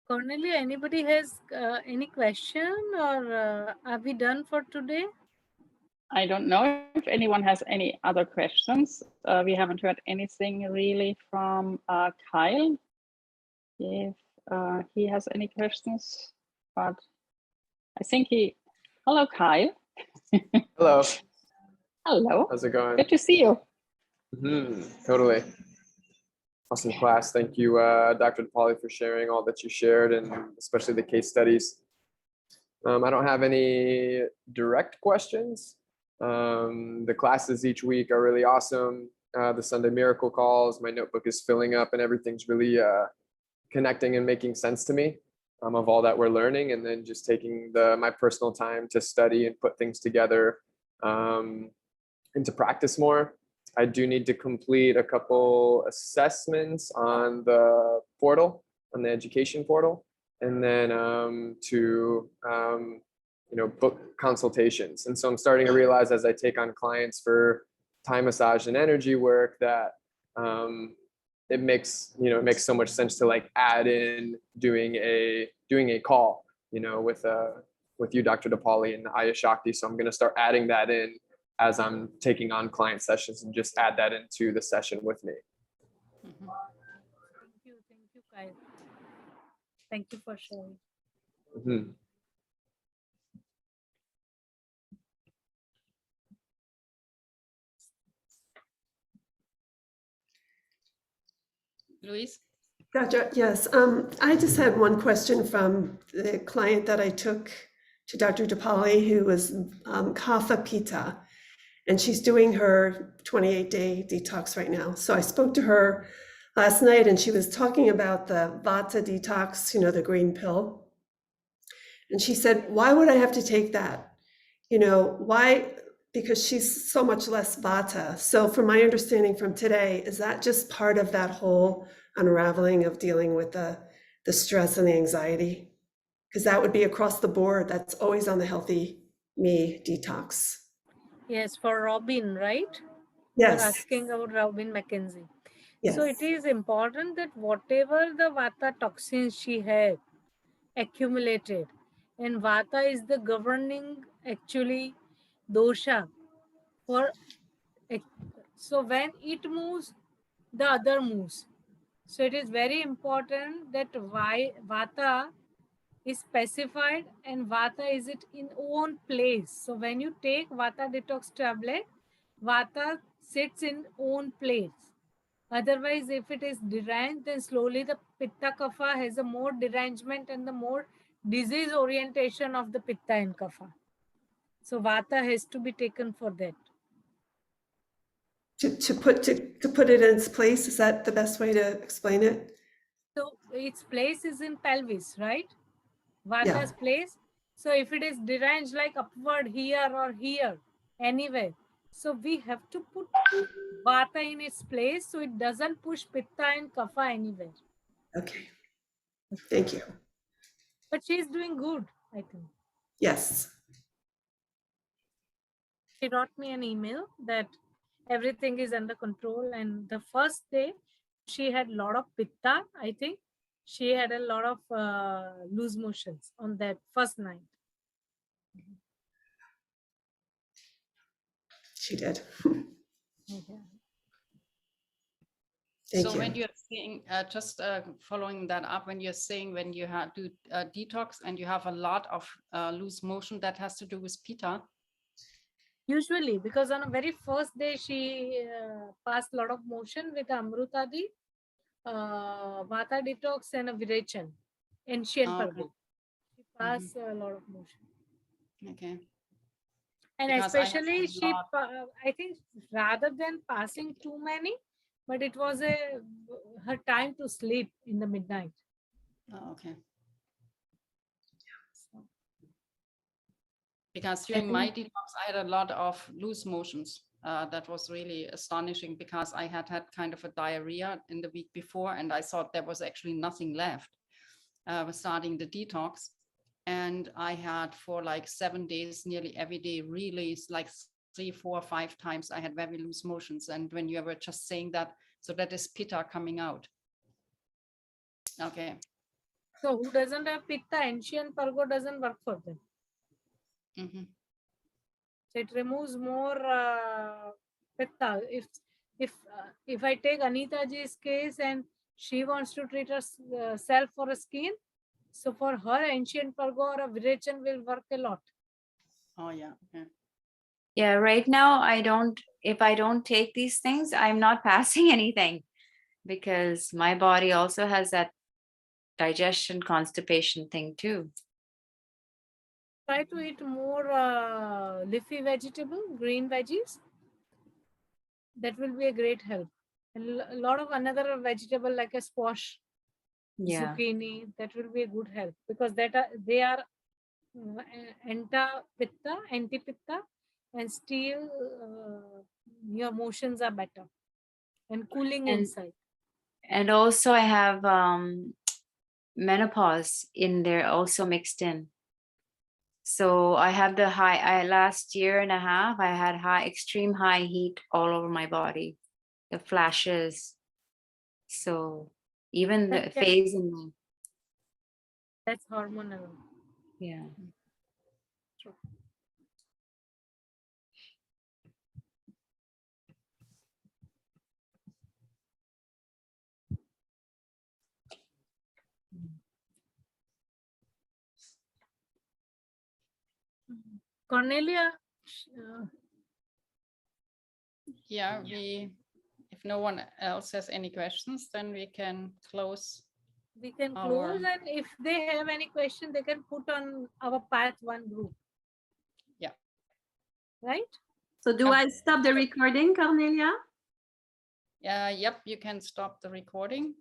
Cornelia, anybody has any question, or are we done for today? I don't know if anyone has any other questions. We haven't heard anything really from Kyle. If he has any questions, but I think hello, Kyle. Hello. Hello. How's it going? Good to see you. Totally. Awesome class. Thank you, Dr. DePauli, for sharing all that you shared, and especially the case studies. I don't have any direct questions. The classes each week are really awesome. The Sunday Miracle calls, my notebook is filling up and everything's really connecting and making sense to me of all that we're learning, and then just taking my personal time to study and put things together and to practice more. I do need to complete a couple assessments on the portal, on the education portal, and then book consultations. And so I'm starting to realize, as I take on clients for Thai massage and energy work, that it makes so much sense to like add in doing a call, with you, Dr. DePauli, and Aya Shakti. So I'm going to start adding that in as I'm taking on client sessions, and just add that into the session with me. Thank you, Kyle. Thank you for sharing. Louise? Gotcha. Yes. I just had one question from the client that I took to Dr. DePauli, who was Kapha Pitta, and she's doing her 28-day detox right now. So I spoke to her last night, and she was talking about the Vata detox, the green pill. And she said, why would I have to take that? Why? Because she's so much less Vata. So from my understanding from today, is that just part of that whole unraveling of dealing with the stress and the anxiety? Because that would be across the board. That's always on the Healthy Me detox. Yes, for Robin, right? Yes. You're asking about Robin McKenzie. Yes. So it is important that whatever the Vata toxins she had accumulated, and Vata is the governing actually dosha for, so when it moves, the other moves. So it is very important that why Vata is specified, and Vata is it in own place. So when you take Vata detox tablet, Vata sits in own place. Otherwise, if it is deranged, then slowly the Pitta Kapha has a more derangement and the more disease orientation of the Pitta and Kapha. So Vata has to be taken for that. To put it in its place, is that the best way to explain it? So its place is in pelvis, right? Vata's place. So if it is deranged like upward here or here, anywhere, so we have to put Vata in its place so it doesn't push Pitta and Kapha anywhere. Okay. Thank you. But she's doing good, I think. Yes. She wrote me an email that everything is under control, and the first day she had a lot of Pitta, I think. She had a lot of loose motions on that first night. She did. Okay. Thank So you. when you're saying, just following that up, when you're saying when you have to detox and you have a lot of loose motion, that has to do with Pitta. Usually, because on a very first day, she passed a lot of motion with Amrutadi, Vata detox and a Virechan, ancient Oh, okay. Pargo. She passed a lot of motion. Okay. And Because I have especially a she, lot. I think rather than passing too many, but it was her time to sleep in the midnight. Oh, okay. Because during my detox, I had a lot of loose motions. That was really astonishing because I had had kind of a diarrhea in the week before, and I thought there was actually nothing left. Starting the detox, and I had for like 7 days, nearly every day, really like 3, 4, 5 times I had very loose motions. And when you were just saying that, so that is Pitta coming out. Okay. So who doesn't have Pitta, ancient Pargo doesn't work for them. Mm-hmm. So it removes more Pitta. If I take Anita ji's case and she wants to treat herself for a skin, so for her, ancient Pargo or a Virechan will work a lot. Oh yeah. Okay. Yeah, right now if I don't take these things, I'm not passing anything because my body also has that digestion constipation thing too. Try to eat more leafy vegetable, green veggies. That will be a great help. And a lot of another vegetable like a squash, Yeah. zucchini, that will be a good help because they are anti-pitta, and still your motions are better and cooling And inside. and also I have menopause in there also mixed in. So I have the last year and a half, I had extreme high heat all over my body, the flashes. So even the phase in me. That's hormonal. Yeah. Cornelia, Yeah, if no one else has any questions, then we can close. we can close, and if they have any question, they can put on our Path 1 group. Yeah. Right? So do I stop the recording, Cornelia? Yep, you can stop the recording.